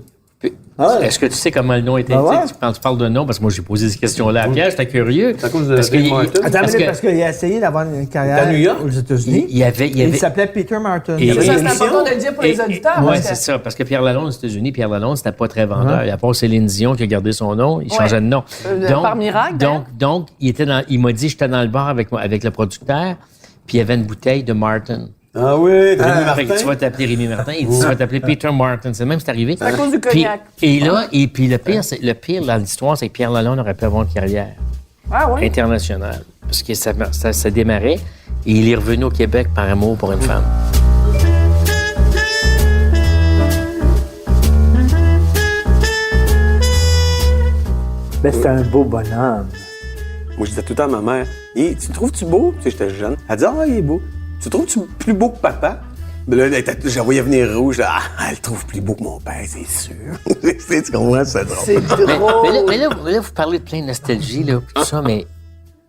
Est-ce que tu sais comment le nom était? Quand tu parles de nom, parce que moi, j'ai posé ces questions-là à Pierre, j'étais curieux. C'est à cause de Peter Martin? Parce qu'il a essayé d'avoir une carrière aux États-Unis. Il s'appelait Peter Martin. C'est important de le dire pour les auditeurs. Oui, c'est ça. Parce que Pierre Lalonde, aux États-Unis, Pierre Lalonde, c'était pas très vendeur. À part Céline Dion qui a gardé son nom, il changeait de nom. Par miracle. Donc, il m'a dit, j'étais dans le bar avec le producteur, puis il y avait une bouteille de Martin. Ah oui, Rémi Martin. Tu vas t'appeler Rémi Martin. Il dit, tu vas t'appeler Peter Martin. C'est même c'est arrivé. C'est à cause du cognac. Puis le pire dans l'histoire, c'est que Pierre Lalonde aurait pu avoir une carrière internationale. Parce que ça démarrait. Et il est revenu au Québec par amour pour une femme. Ben, c'était un beau bonhomme. Moi, je disais tout le temps à ma mère, tu trouves-tu beau? Tu sais, j'étais jeune. Elle dit, ah, il est beau. Tu trouves-tu plus beau que papa? Mais là, je la voyais venir rouge. Là. Ah, elle trouve plus beau que mon père, c'est sûr. Tu comprends? C'est drôle. C'est drôle. Mais là, vous parlez de plein de nostalgie, là, tout ça, mais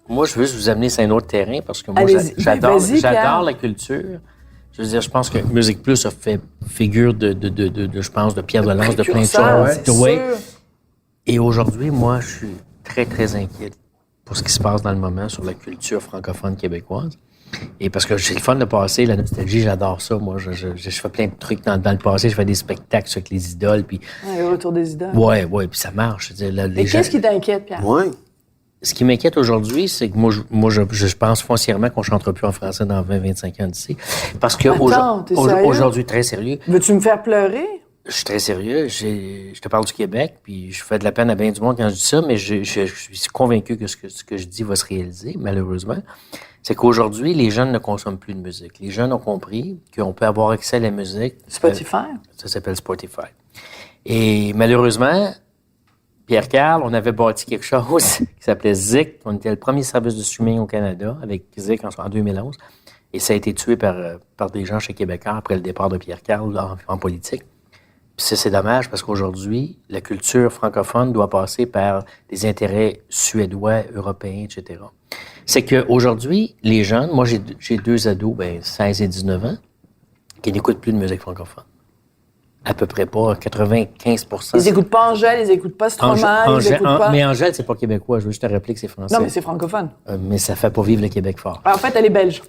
moi, je veux juste vous amener sur un autre terrain parce que moi, Allez-y. j'adore Pierre. la culture. Je veux dire, je pense que Musique Plus a fait figure je pense, de pierre de lance, de plein de Précurseur, choses. c'est Ouais. sûr. Et aujourd'hui, moi, je suis très, très inquiet pour ce qui se passe dans le moment sur la culture francophone québécoise. Et parce que j'ai le fun de passer, la nostalgie, j'adore ça. Moi, je fais plein de trucs dans le passé. Je fais des spectacles avec les idoles. Puis, Ouais, le retour des idoles. ouais, puis ça marche. Je veux dire, là, Mais qu'est-ce qui t'inquiète, Pierre? Ouais. Ce qui m'inquiète aujourd'hui, c'est que je pense foncièrement qu'on ne chantera plus en français dans 20-25 ans d'ici. Parce que T'es sérieux? aujourd'hui, très sérieux, Veux-tu me faire pleurer? je suis très sérieux. Je te parle du Québec, puis je fais de la peine à bien du monde quand je dis ça, mais je suis convaincu que ce que je dis va se réaliser, malheureusement. C'est qu'aujourd'hui, les jeunes ne consomment plus de musique. Les jeunes ont compris qu'on peut avoir accès à la musique. Spotify? Ça s'appelle Spotify. Et malheureusement, Pierre-Carl, on avait bâti quelque chose qui s'appelait Zik. On était le premier service de streaming au Canada avec Zik en 2011. Et ça a été tué par des gens chez Québécois après le départ de Pierre-Carl en politique. Puis ça, c'est dommage parce qu'aujourd'hui, la culture francophone doit passer par des intérêts suédois, européens, etc. C'est qu'aujourd'hui, les jeunes, moi j'ai 2 ados, 16 et 19 ans, qui n'écoutent plus de musique francophone. À peu près pas, 95%. Ils écoutent pas Angèle, ils écoutent pas Stromae, ils écoutent pas... Mais Angèle, c'est pas québécois. Je veux juste te rappeler que c'est français. Non, mais c'est francophone. Mais ça fait pas vivre le Québec fort. En fait, elle est belge.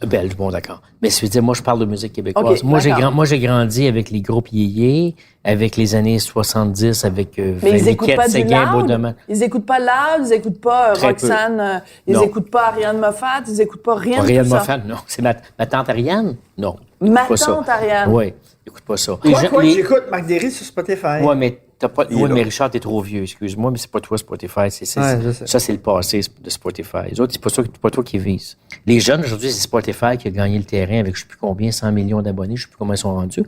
Belge, bon, d'accord. Mais je veux dire, moi, je parle de musique québécoise. Ok, moi, d'accord. j'ai grandi avec les groupes yéyé, avec les années 70, avec Mais ils écoutent pas du Séguin, Loud. Beaudeman. Ils écoutent pas Loud, ils écoutent pas Très Roxane, ils Non. écoutent pas Ariane Moffat, ils écoutent pas rien de Ariane tout ça. Moffat, non. C'est ma tante Ariane? Non. Ma Écoute pas ça. tante Ariane. Oui, écoute pas ça. Toi, j'écoute Marc Derry sur Spotify. Ouais, mais t'as pas. Il est Oui, là. mais Richard, t'es trop vieux, excuse-moi, mais c'est pas toi Spotify. Ouais, je sais. Ça, c'est le passé de Spotify. Les autres, c'est pas toi qui vise. Les jeunes, aujourd'hui, c'est Spotify qui a gagné le terrain avec je sais plus combien, 100 millions d'abonnés, je sais plus comment ils sont rendus.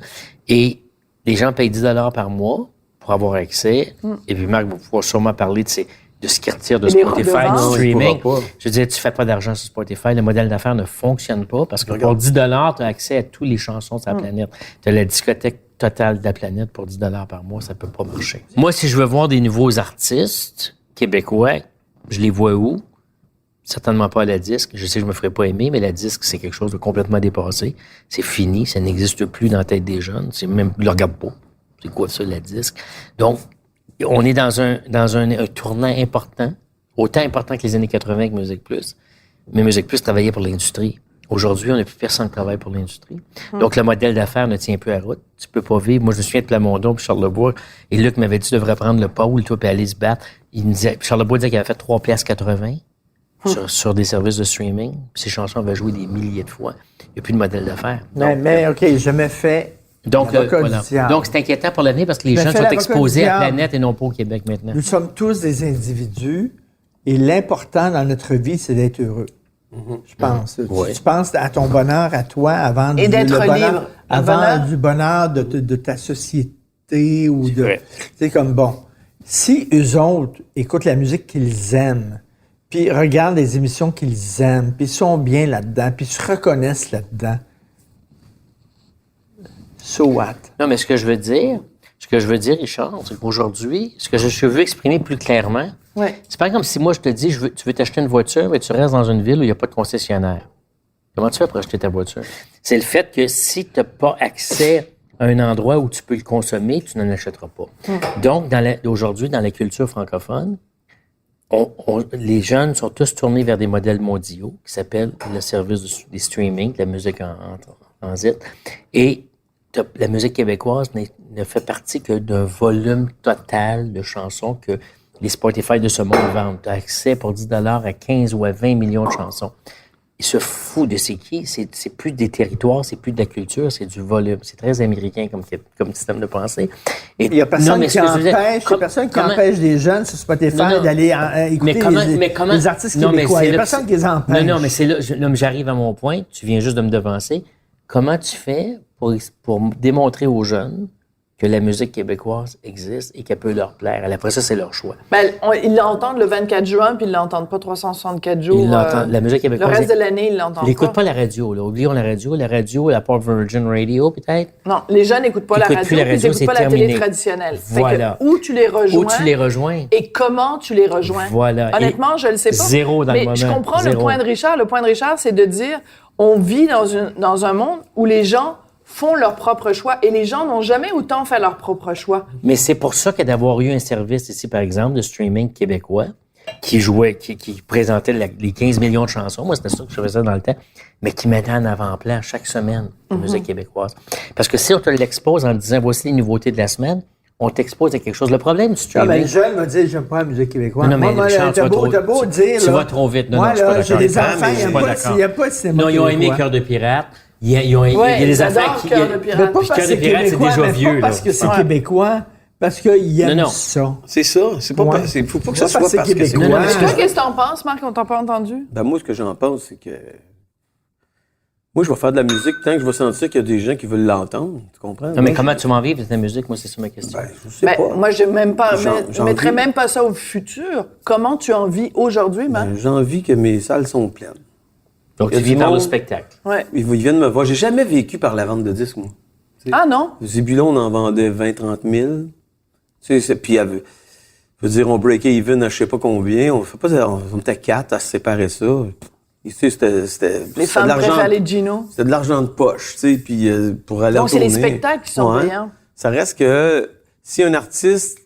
Et les gens payent 10 $ par mois pour avoir accès. Et puis Marc va pouvoir sûrement parler de ce qu'il retire de Et les Spotify, du redevances. streaming. Il pourra pas. Je veux dire, tu fais pas d'argent sur Spotify, le modèle d'affaires ne fonctionne pas parce que pour 10 $, tu as accès à toutes les chansons sur la planète. Tu as la discothèque totale de la planète pour 10 $ par mois, ça peut pas marcher. Moi, si je veux voir des nouveaux artistes québécois, je les vois où? Certainement pas à la disque. Je sais que je me ferais pas aimer, mais la disque, c'est quelque chose de complètement dépassé. C'est fini, ça n'existe plus dans la tête des jeunes. C'est même, ils le regardent pas. C'est quoi ça, la disque? Donc, on est dans un tournant important, autant important que les années 80 avec Musique Plus. Mais Musique Plus travaillait pour l'industrie. Aujourd'hui, on n'a plus personne qui travaille pour l'industrie. Donc, le modèle d'affaires ne tient plus à route. Tu peux pas vivre. Moi, je me souviens de Plamondon puis Charlebois. Et Luc m'avait dit, tu devrais prendre le pôle, toi, puis aller se battre. Il me disait, Charlebois disait qu'il avait fait 3,80 $ sur des services de streaming. Puis ses chansons avaient joué des milliers de fois. Il n'y a plus de modèle d'affaires. Mais OK, je me fais... Donc, l'avocat voilà. du diable. Donc, c'est inquiétant pour l'avenir parce que les Mais jeunes fais sont l'avocat exposés du à la diable. planète et non pas au Québec maintenant. Nous sommes tous des individus et l'important dans notre vie, c'est d'être heureux. Je pense. Ouais. Tu penses à ton bonheur, à toi, avant Et d'être le bonheur, libre. Le avant bonheur. du bonheur de ta société ou de. vrai. C'est comme bon. Si eux autres écoutent la musique qu'ils aiment, puis regardent les émissions qu'ils aiment, puis sont bien là-dedans, puis se reconnaissent là-dedans, so what? Non, mais ce que je veux dire, Richard, c'est qu'aujourd'hui, ce que je veux exprimer plus clairement, Ouais. c'est pas comme si moi je te dis, tu veux t'acheter une voiture, mais tu restes dans une ville où il n'y a pas de concessionnaire. Comment tu fais pour acheter ta voiture? C'est le fait que si tu n'as pas accès à un endroit où tu peux le consommer, tu n'en achèteras pas. Donc, aujourd'hui, dans la culture francophone, les jeunes sont tous tournés vers des modèles mondiaux qui s'appellent le service des streaming, de la musique en transit. Et la musique québécoise ne fait partie que d'un volume total de chansons que les Spotify de ce monde vendent. Tu as accès pour 10 $ à 15 ou à 20 millions de chansons. Ils se foutent de c'est qui. C'est plus des territoires, c'est plus de la culture, c'est du volume. C'est très américain comme système de pensée. Et Il n'y a personne qui comment- empêche les jeunes sur Spotify Non, non. d'aller écouter les artistes Non, mais québécois. c'est Il n'y a là- personne qui les empêche. Non, mais c'est là, mais j'arrive à mon point. Tu viens juste de me devancer. Comment tu fais pour démontrer aux jeunes que la musique québécoise existe et qu'elle peut leur plaire. Après ça, c'est leur choix. Ben, ils l'entendent le 24 juin, puis ils l'entendent pas 364 jours. Ils l'entendent. La musique Le québécoise. reste de l'année, ils l'entendent Ils n'écoutent pas la radio. Là. Oublions la radio. La radio, la Pop Virgin Radio, peut-être. Non, les jeunes n'écoutent pas Ils la écoutent radio, plus la puis ils radio, n'écoutent c'est pas la terminé. télé traditionnelle. Voilà. Fait que où tu les rejoins. Où tu les rejoins. Et comment tu les rejoins. Voilà. Honnêtement, je le sais pas. Zéro dans le mais moment. je comprends le Zéro. point de Richard. Le point de Richard, c'est de dire, on vit dans un monde où les gens font leur propre choix et les gens n'ont jamais autant fait leur propre choix. Mais c'est pour ça que d'avoir eu un service ici, par exemple, de streaming québécois, qui présentait les 15 millions de chansons. Moi, c'était ça que je faisais dans le temps. Mais qui mettait en avant-plan chaque semaine la musique québécoise. Parce que si on te l'expose en disant, voici les nouveautés de la semaine, on t'expose à quelque chose. Le problème du Ah, streaming... ben, le jeune va dire, j'aime pas la musique québécoise. Non, mais moi, Richard, t'as beau dire, tu là, vas trop vite. Non, moi, non, je suis pas là, j'ai d'accord. des enfants, Je suis pas d'accord. il n'y a pas de cinéma Non, ils ont aimé québécois. Cœur de pirate. Il y a des affaires qui... Cœur de Mais pirate. pas Puis parce que Cœur de c'est pirate, c'est québécois, déjà mais vieux, pas parce là. que c'est Ouais. québécois, parce qu'ils aiment Non. ça. C'est ça. C'est pas, Ouais. faut pas que Pas ça soit parce que parce c'est que c'est québécois. Non, non, mais Toi, qu'est-ce que t'en penses, Marc? On t'a pas entendu? Ben, moi, ce que j'en pense, c'est que... Moi, je vais faire de la musique tant que je vais sentir qu'il y a des gens qui veulent l'entendre. Tu comprends? Non, mais comment tu vas en vivre de ta musique? Moi, c'est ça ma question. Ben, je sais Ben, pas. moi, je J'en mettrais vis. même pas ça au futur. Comment tu en vis aujourd'hui, Marc? J'ai envie que mes salles sont pleines. Donc, il y a tu vis du par le monde. spectacle. Ouais. Ils viennent me voir. J'ai jamais vécu par la vente de disques, moi. Ah non? Zébulon, on en vendait 20-30 000. Tu sais, puis, je veux dire, on breakait even à je sais pas combien. On était 4 à se séparer ça. Tu sais, c'était Les de femmes l'argent- préfèrent les Gino. C'était de l'argent de poche, tu sais, puis pour aller en Donc, c'est les tournée. spectacles qui sont Ouais. payants. Ça reste que si un artiste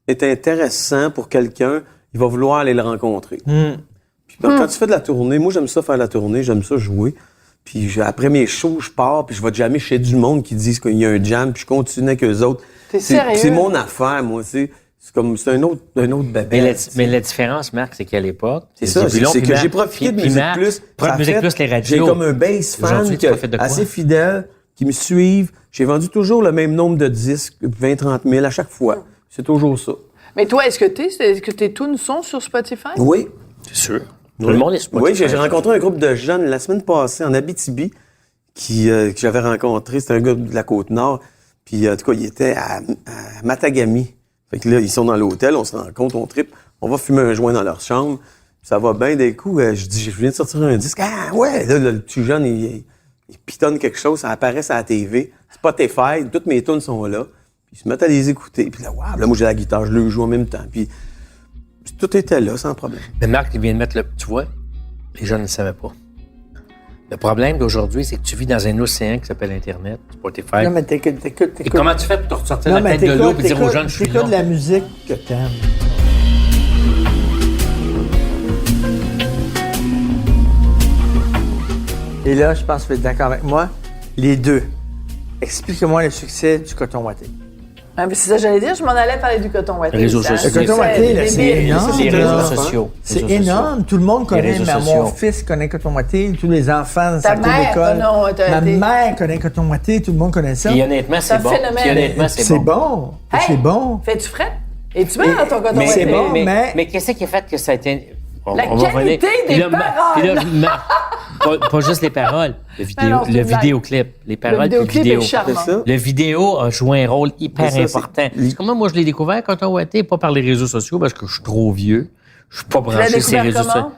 est intéressant pour quelqu'un, il va vouloir aller le rencontrer. Puis quand tu fais de la tournée, moi, j'aime ça faire la tournée, j'aime ça jouer. Puis après mes shows, je pars, puis je vais jammer chez du monde qui disent qu'il y a un jam, puis je continue avec eux autres. T'es sérieux? C'est mon affaire, moi, tu sais. C'est un autre bébé. Mais la différence, Marc, c'est qu'à l'époque... C'est ça, Zébulon, c'est puis que Marc, j'ai profité de puis Musique Marc, Plus. Ça a Musique fait- Plus, les radios. J'ai comme un base fan Aujourd'hui, tu profite de quoi? assez fidèle, qui me suivent. J'ai vendu toujours le même nombre de disques, 20-30 000 à chaque fois. C'est toujours ça. Mais toi, est-ce que tes tunes sont sur Spotify? Oui. C'est sûr. Tout le monde est Oui, j'ai rencontré un groupe de jeunes la semaine passée en Abitibi que j'avais rencontré. C'était un gars de la Côte-Nord. Puis, en tout cas, il était à Matagami. Fait que là, ils sont dans l'hôtel, on se rencontre, on tripe. On va fumer un joint dans leur chambre. Ça va bien d'un coup. Je dis, je viens de sortir un disque. Ah ouais! Là, le petit jeune, il pitonne quelque chose. Ça apparaît sur la TV. Spotify, toutes mes tunes sont là. Puis ils se mettent à les écouter. Puis là, wow, là, moi, j'ai la guitare, je le joue en même temps. Puis tout était là, sans problème. Mais Marc, il vient de mettre le... Tu vois, les gens ne le savaient pas. Le problème d'aujourd'hui, c'est que tu vis dans un océan qui s'appelle Internet, Spotify. Non, mais t'écoutes. Et comment tu fais pour te ressortir Non, la mais tête de l'eau et dire aux t'écoutes- gens que je suis t'écoutes là? la musique que t'aimes. Et là, je pense que tu vas être d'accord avec moi. Les deux. Explique-moi le succès du coton watté. Ah, mais c'est ça que j'allais dire, je m'en allais parler du coton watté. Les réseaux Ça, sociaux. Le coton watté, là, des c'est billes. énorme. Les là. réseaux sociaux. C'est Réseaux sociaux. énorme. Tout le monde connaît. réseaux Mon sociaux. fils connaît coton watté. Tous les enfants dans Ta sa cour mère, d'école. non, Ma mère connaît coton watté. Tout le monde connaît ça. Puis honnêtement, c'est un bon. phénomène. Puis honnêtement, c'est bon. Hey, C'est bon. Fais-tu frais? Es-tu bien dans ton coton mais watté? c'est bon, mais- Mais qu'est-ce qui a fait que ça a été... La qualité des Puis là, paroles. puis là, pas juste les paroles, non, c'est le une blague. vidéoclip, les Le paroles puis le vidéoclip vidéo. est charmant. C'est ça. Le vidéo a joué un rôle hyper C'est ça, important. c'est- C'est comme moi, je l'ai découvert quand on était, pas par les réseaux sociaux, parce que je suis trop vieux. Je suis pas Tu l'as branché sur ces découvert réseaux sociaux. comment?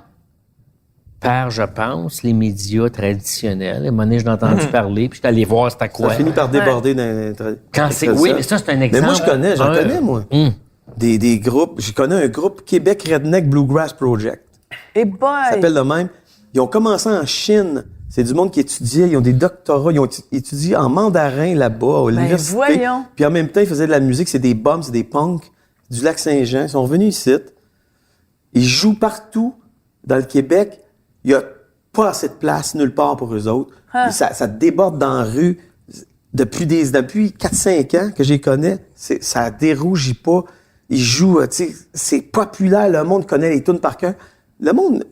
Par, je pense, les médias traditionnels. À un moment donné, je l'ai entendu parler, puis j'étais allé voir c'était Ça quoi. a fini par déborder d'un... Quand c'est... Oui, mais ça, c'est un Mais exemple. moi, j'en connais, moi. Des groupes. Je connais un groupe Québec Redneck Bluegrass Project. Et boy! Ça s'appelle de même. Ils ont commencé en Chine. C'est du monde qui étudiait, ils ont des doctorats, ils ont étudié en mandarin là-bas, à l'université. voyons. Puis en même temps, ils faisaient de la musique, c'est des bums, c'est des punks du Lac-Saint-Jean. Ils sont revenus ici. Ils jouent partout dans le Québec. Il n'y a pas assez de place nulle part pour eux autres. Et ça déborde dans la rue depuis 4-5 ans que je les connais. Ça dérougit pas. Ils jouent, tu sais, c'est populaire. Le monde connaît les tunes par cœur. Le monde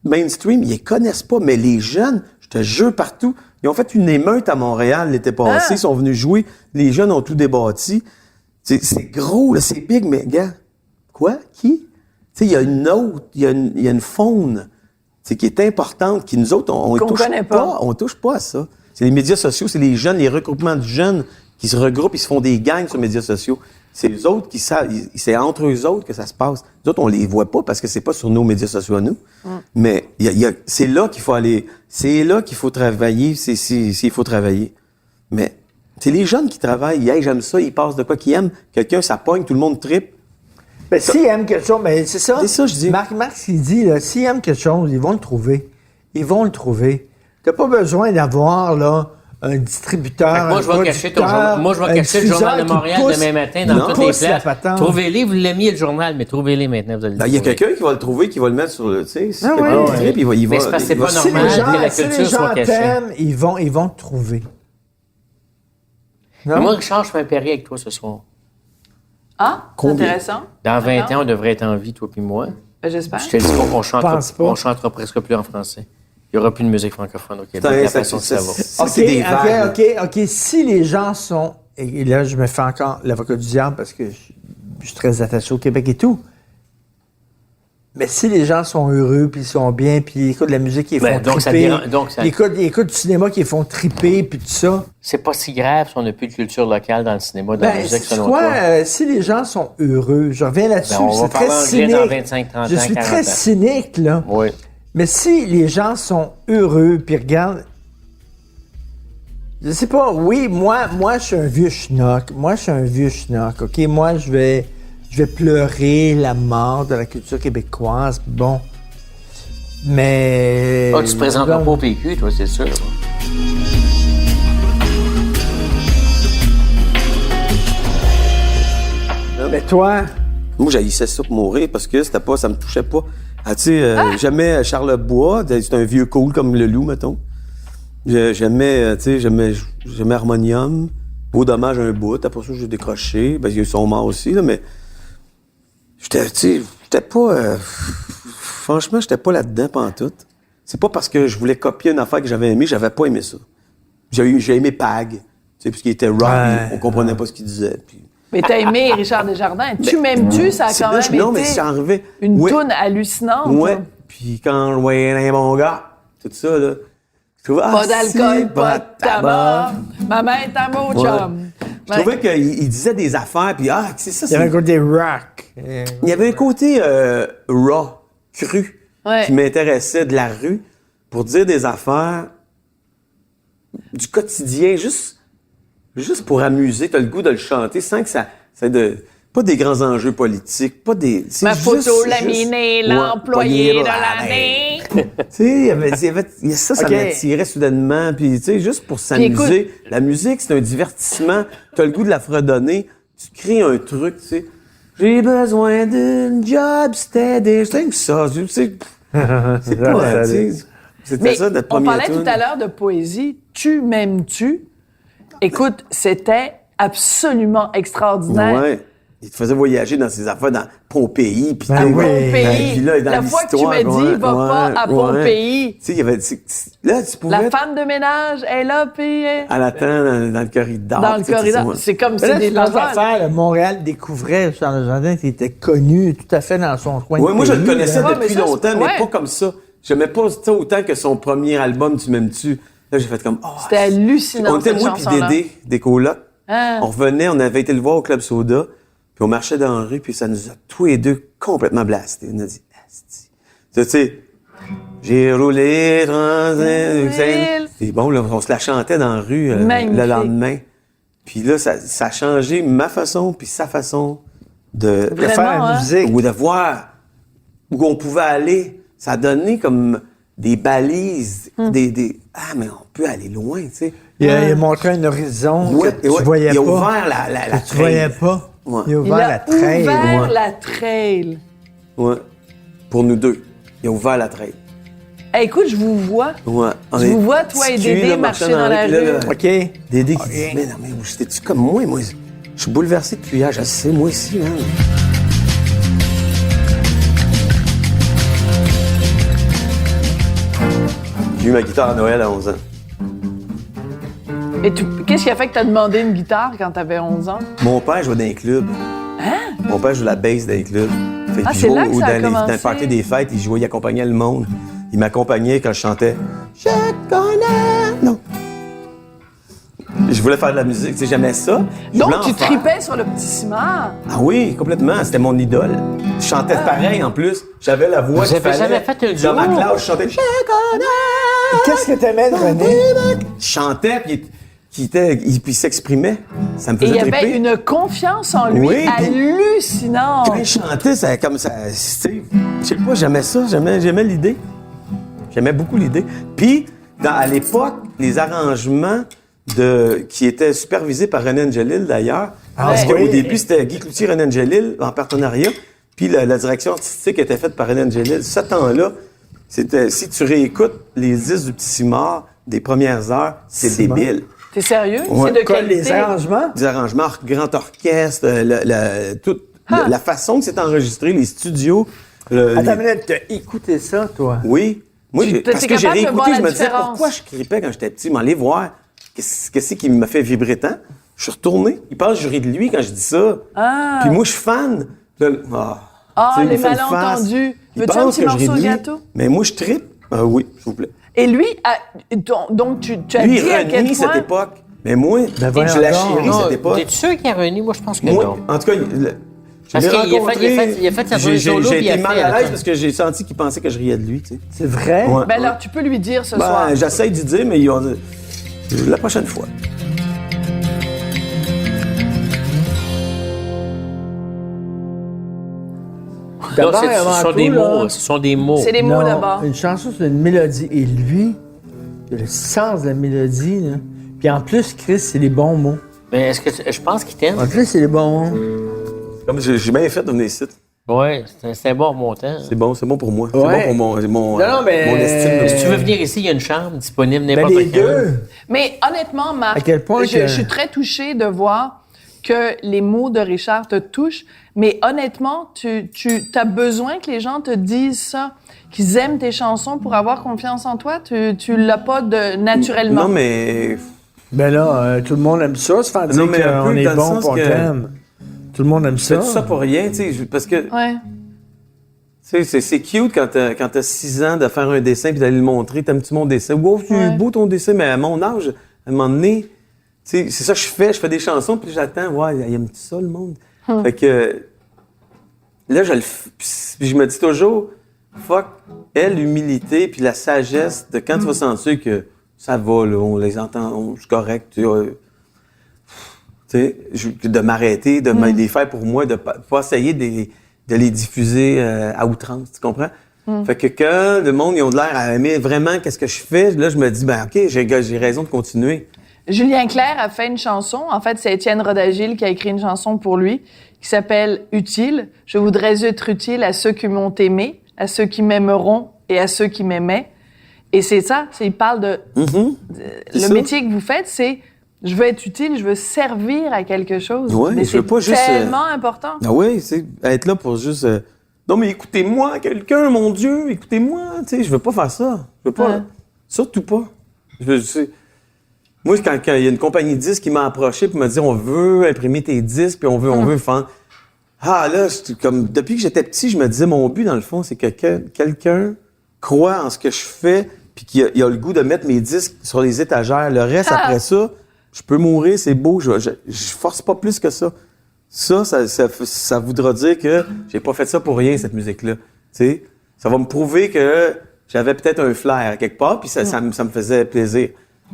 mainstream, ils les connaissent pas, mais les jeunes, je te jure partout, ils ont fait une émeute à Montréal l'été passé, ils sont venus jouer, les jeunes ont tout débattu. C'est gros, là, c'est big, mais gars, quoi? Qui? Tu sais, il y a une autre, il y a une faune, qui est importante, qui nous autres, on Qu'on touche connaît pas. on touche pas à ça. C'est les médias sociaux, c'est les jeunes, les regroupements de jeunes qui se regroupent, ils se font des gangs sur les médias sociaux. C'est eux autres qui savent, c'est entre eux autres que ça se passe. Nous autres, on les voit pas parce que c'est pas sur nos médias sociaux à nous. Mais c'est là qu'il faut aller, c'est là qu'il faut travailler, s'il faut travailler. Mais c'est les jeunes qui travaillent. Hey, j'aime ça, ils passent de quoi qu'ils aiment. Quelqu'un, ça pogne, tout le monde tripe. Ben, s'ils aiment quelque chose, ben, c'est ça. C'est ça, je dis. Marc, ce qu'il dit, là, s'ils aiment quelque chose, ils vont le trouver. Ils vont le trouver. T'as pas besoin d'avoir, là, un distributeur. Moi, je vais cacher le Journal de Montréal demain matin dans toutes les places. Trouvez-les, vous l'aimiez le journal, mais trouvez-les maintenant, vous allez le trouver. Il y a quelqu'un qui va le trouver, qui va le mettre sur le, tu sais, si Ah quelqu'un ouais. tripe, il va. Mais c'est parce que c'est pas normal que la Si les culture gens soit cachée. t'aiment, ils vont le trouver. Mais moi, Richard, je fais un pari avec toi ce soir. Ah, c'est intéressant. Dans 20 D'accord. ans, on devrait être en vie, toi puis moi. J'espère. Je te dis pas qu'on pense pas. on chantera presque plus en français. Il n'y aura plus de musique francophone au Québec. La façon que ça va. C'est des vagues. OK. Si les gens sont... Et là, je me fais encore l'avocat du diable parce que je suis très attaché au Québec et tout. Mais si les gens sont heureux, puis ils sont bien, puis ils écoutent de la musique qui les font donc ça triper, dérange- donc ça- ils écoutent du cinéma qui les font triper, puis tout ça. C'est pas si grave si on n'a plus de culture locale dans le cinéma, dans la musique, c'est selon quoi, toi. si les gens sont heureux, je reviens là-dessus, Ben, on va c'est très parler anglais cynique. dans 25, 30 je ans, suis 40 très ans. cynique, là. Oui. Mais si les gens sont heureux, puis regarde, je sais pas, oui, moi, je suis un vieux schnock. OK? Moi, je vais pleurer la mort de la culture québécoise, bon. Mais... Ah, tu te présenteras pas au PQ, toi, c'est sûr. Mais toi... Moi, j'haïssais ça pour mourir parce que c'était pas, ça me touchait pas. Ah, tu sais, j'aimais Charlebois, c'est un vieux cool comme le loup, mettons. J'aimais, tu sais, j'aimais Harmonium. Beau dommage un bout. Après ça, j'ai décroché. Ben, ils sont morts aussi, là, mais j'étais pas, franchement, j'étais pas là-dedans pantoute. C'est pas parce que je voulais copier une affaire que j'avais aimé, j'avais pas aimé ça. J'ai aimé Pag, tu sais, parce qu'il était rock, on comprenait pas ce qu'il disait. Puis... Mais t'as aimé Richard Desjardins. Tu m'aimes-tu? Ça a quand même non, mais été c'est arrivé. une Ouais. toune hallucinante. Ouais. Puis quand je voyais un bon gars, tout ça, là, je trouvais, Pas d'alcool, pas de tabac. Ma main est un beau Ouais. chum. Je trouvais qu'il disait des affaires, puis c'est ça. Il y avait un côté rock. Il y avait un côté raw, cru, Ouais. qui m'intéressait de la rue pour dire des affaires du quotidien, juste pour amuser. T'as le goût de le chanter sans que ça de pas des grands enjeux politiques, pas des... c'est Ma juste- photo juste- laminée, Ouais, l'employé poignée de là, l'année. Tu sais, il y a ça Ok. m'attirait soudainement. Puis, tu sais, juste pour s'amuser. La musique, c'est un divertissement. T'as le goût de la fredonner. Tu crées un truc, tu sais. J'ai besoin d'une job steady. C'est que ça. Tu sais, c'est pas, tu sais, c'était Mais ça, notre on première parlait tune. tout à l'heure de poésie. Tu m'aimes-tu? Écoute, c'était absolument extraordinaire. Ouais. Il te faisait voyager dans ses affaires, dans Pompéi. Puis Ben t'es- oui. Pompéi. puis là, dans La fois que tu l'histoire, m'as dit, va pas à Pompéi. Tu sais, il y avait... Là, tu pouvais... La femme de ménage est là, puis Elle attend dans le corridor. dans le tu sais, corridor. c'est- C'est comme Mais c'est là, des c'est dans affaires. l'affaire, là, Montréal découvrait Charles Desjardins qui était connu tout à fait dans son coin. Ouais, de moi, je le pays, connaissais là. Ouais, mais depuis ça, c'est- longtemps, mais ouais. pas comme ça. J'aimais pas ça autant que son premier album, Tu m'aimes-tu. Là, j'ai fait comme... Oh, C'était hallucinant, on était cette moi puis chanson-là. Dédé, des colocs. Ah. On revenait, on avait été le voir au Club Soda, puis on marchait dans la rue, puis ça nous a tous les deux complètement blastés. On a dit, asti. Tu sais, j'ai roulé, c'est bon, là, on se la chantait dans la rue Magnifique. le lendemain. Puis là, ça a changé ma façon, puis sa façon de Vraiment, faire la hein? musique. ou de voir où on pouvait aller. Ça a donné comme des balises, mais on peut aller loin, tu sais. Il a montré un horizon Ouais, que tu voyais il a pas. ouvert la Que tu voyais trail. pas. Ouais. Il a Il ouvert a la trail. ouvert ouais. la trail. Ouais. Pour nous deux. Il a ouvert la trail. Hey, écoute, je vous vois. Ouais. Je vous vois, toi et Dédé, marcher dans la rue. OK. Dédé qui dit, mais non, mais c'était-tu comme moi? Moi, je suis bouleversé depuis hier. Je sais, moi aussi, hein. J'ai eu ma guitare à Noël à 11 ans. Et qu'est-ce qui a fait que t'as demandé une guitare quand t'avais 11 ans? Mon père jouait dans un club. Hein? Mon père joue la bass dans les clubs. Fait Ah, qu'il c'est jouait là que ça a dans commencé. le party des fêtes, il jouait, il accompagnait le monde. Il m'accompagnait quand je chantais « Je connais... » Non. Je voulais faire de la musique, tu sais, j'aimais ça. Je Donc, voulais en tu faire. tripais sur le petit cimard. Ah oui, complètement. C'était mon idole. Je chantais pareil, en plus. J'avais la voix Vous qu'il avez fallait. jamais fait un duo? Dans ma classe, je chantais... Qu'est-ce que t'aimais de René? Je chantais, puis il s'exprimait. Ça me Et il faisait y avait triper. une confiance en lui Oui, puis- hallucinante. Quand il chantait, ça comme ça... Tu sais, je sais pas, j'aimais ça. J'aimais l'idée. J'aimais beaucoup l'idée. Puis, à l'époque, les arrangements qui étaient supervisés par René Angelil, d'ailleurs, parce oui. qu'au début, c'était Guy Cloutier, René Angelil, en partenariat, puis la direction artistique était faite par René Angelil. Ce temps-là, c'était, si tu réécoutes les 10 du Petit Cimard des premières heures, c'est Cimard. débile. T'es sérieux? Ouais. C'est de Quoi, qualité? les arrangements? Des arrangements, grand orchestre, la façon que c'est enregistré, les studios. Attends une minute, t'as écouté ça, toi? Oui. Moi, Tu- parce t'es que j'ai capable de réécouté, voir la je me disais différence. pourquoi je cripais quand j'étais petit. M'aller voir qu'est-ce qui m'a fait vibrer tant. Je suis retourné. Il pense que je ris de lui quand je dis ça. Ah. Puis moi, je suis fan. Là, tu sais, il les me fait une malentendus. face. Il Veux-tu un pense petit que je ris morceau de de lui. gâteau? Mais moi, je trippe. Oui, s'il vous plaît. Et lui, donc tu as Lui, dit à il quel renie cette point... époque. Mais moi, voyons je la donc. chéris, Non, cette époque. t'es sûr qu'il y a René? Moi, je pense que Moi, non. en tout cas, je Parce l'ai qu'il a fait- rencontré. il a fait sa première j'ai solo, puis il a été mal fait, à l'aise attends. parce que j'ai senti qu'il pensait que je riais de lui, tu sais. C'est vrai? Ouais. Ben alors, tu peux lui dire ce soir. J'essaie d'y dire, mais la prochaine fois. Non, D'abord et avant ce sont tout, des là, mots. Ce sont des mots. C'est des mots non, d'abord. Une chanson, c'est une mélodie. Et lui, il a le sens de la mélodie, là. Puis en plus, Chris, c'est les bons mots. Mais est-ce que je pense qu'il t'aime? En plus, c'est les bons mots. Comme j'ai bien fait de venir ici. Oui, c'est un bon montant. C'est bon pour moi. Ouais. C'est bon pour mon Non, mais- mon estime. de- Si tu veux venir ici, il y a une chambre disponible Ben, n'importe les quand. deux. Mais honnêtement, Marc, À quel point je que- suis très touchée de voir que les mots de Richard te touchent. Mais honnêtement, tu as besoin que les gens te disent ça, qu'ils aiment tes chansons pour avoir confiance en toi. Tu l'as pas naturellement. Non, mais. Ben là, tout le monde aime ça, se faire dire Non, mais un qu'on peu est dans le bon sens pour que- t'aime. Tout le monde aime Je fais ça. tout ça pour rien, tu sais, parce que. Ouais. Tu sais, c'est cute quand t'as 6 ans de faire un dessin puis d'aller le montrer. T'aimes-tu mon dessin? Wow, c'est beau ton dessin, mais à mon âge, à un moment donné, tu sais, c'est ça que je fais des chansons, puis j'attends, ouais, il aime ça, le monde? Fait que, là, puis je me dis toujours, fuck, l'humilité puis la sagesse de quand tu vas sentir que ça va, là, on les entend, c'est correct, tu sais, de m'arrêter, de me les faire pour moi, de pas essayer de les diffuser à outrance, tu comprends? Fait que quand le monde, ils ont de l'air à aimer vraiment qu'est-ce que je fais, là, je me dis, ben OK, j'ai raison de continuer. Julien Clerc a fait une chanson. En fait, c'est Étienne Rodagil qui a écrit une chanson pour lui qui s'appelle « Utile ». Je voudrais être utile à ceux qui m'ont aimé, à ceux qui m'aimeront et à ceux qui m'aimaient. Et c'est ça, il parle de... le ça. métier que vous faites, c'est « je veux être utile, je veux servir à quelque chose Ouais, mais je veux c'est pas juste, tellement important. Ah oui, c'est être là pour juste... non, mais écoutez-moi, quelqu'un, mon Dieu, écoutez-moi. Tu sais, je veux pas faire ça. Je veux pas. Ouais. Surtout pas. Moi, quand il y a une compagnie de disques qui m'a approché pour me dire on veut imprimer tes disques, puis on veut faire. Ah là, comme depuis que j'étais petit, je me disais mon but, dans le fond, c'est que quelqu'un croit en ce que je fais, puis qu'il a le goût de mettre mes disques sur les étagères. Le reste, après ça, je peux mourir, c'est beau, je force pas plus que ça. Ça voudra dire que j'ai pas fait ça pour rien, cette musique-là. Tu sais, ça va me prouver que j'avais peut-être un flair quelque part, puis ça me faisait plaisir.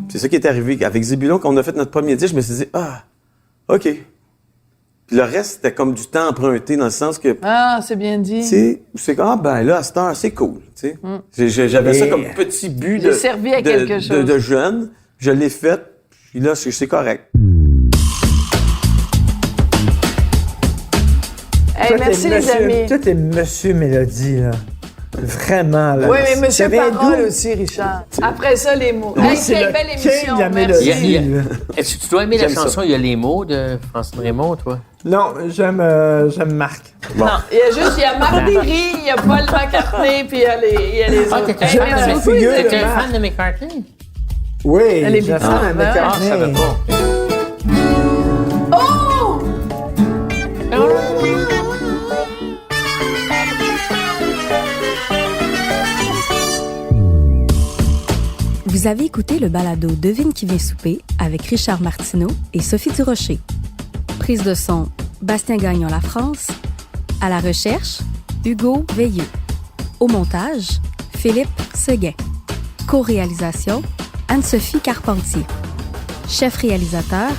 C'est ça qui est arrivé. Avec Zébulon, quand on a fait notre premier disque, je me suis dit, OK. Puis le reste, c'était comme du temps emprunté, dans le sens que, Ah, c'est bien dit. tu sais, c'est comme, ben là, à cette heure, c'est cool, tu sais. J'avais ça comme petit but J'ai servi à quelque chose. de jeune. Je l'ai fait, puis là, c'est correct. Hey, Toi, merci t'es les monsieur- amis. Toi, t'es Monsieur Mélodie, là. Vraiment, là. Oui, mais Monsieur Ça vient Parole d'où? aussi, Richard. Après ça, les mots. Moi, Hey, c'est quelle le belle king émission. de la Merci. mélodie. Il y a- Est-ce que tu dois aimer la J'aime ça. chanson Il y a les mots de Francine Raymond, toi? Non, j'aime Marc. Non, il y a Marc Derry, il y a Paul McCartney, puis il y a les Ah, autres. t'étais Hey, J'aime merci la beaucoup, figure les de amis. T'es un Marc. fan de McCartney? Oui, Les je Beatles, sens ben ouais. Ah, je savais pas. Oh! Vous Vous avez écouté le balado Devine qui vient souper avec Richard Martineau et Sophie Durocher. Prise de son, Bastien Gagnon La France. À la recherche, Hugo Veilleux. Au montage, Philippe Seguin. Co-réalisation, Anne-Sophie Carpentier. Chef réalisateur,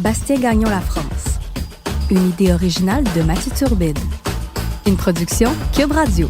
Bastien Gagnon La France. Une idée originale de Mathieu Turbide. Une production Cube Radio.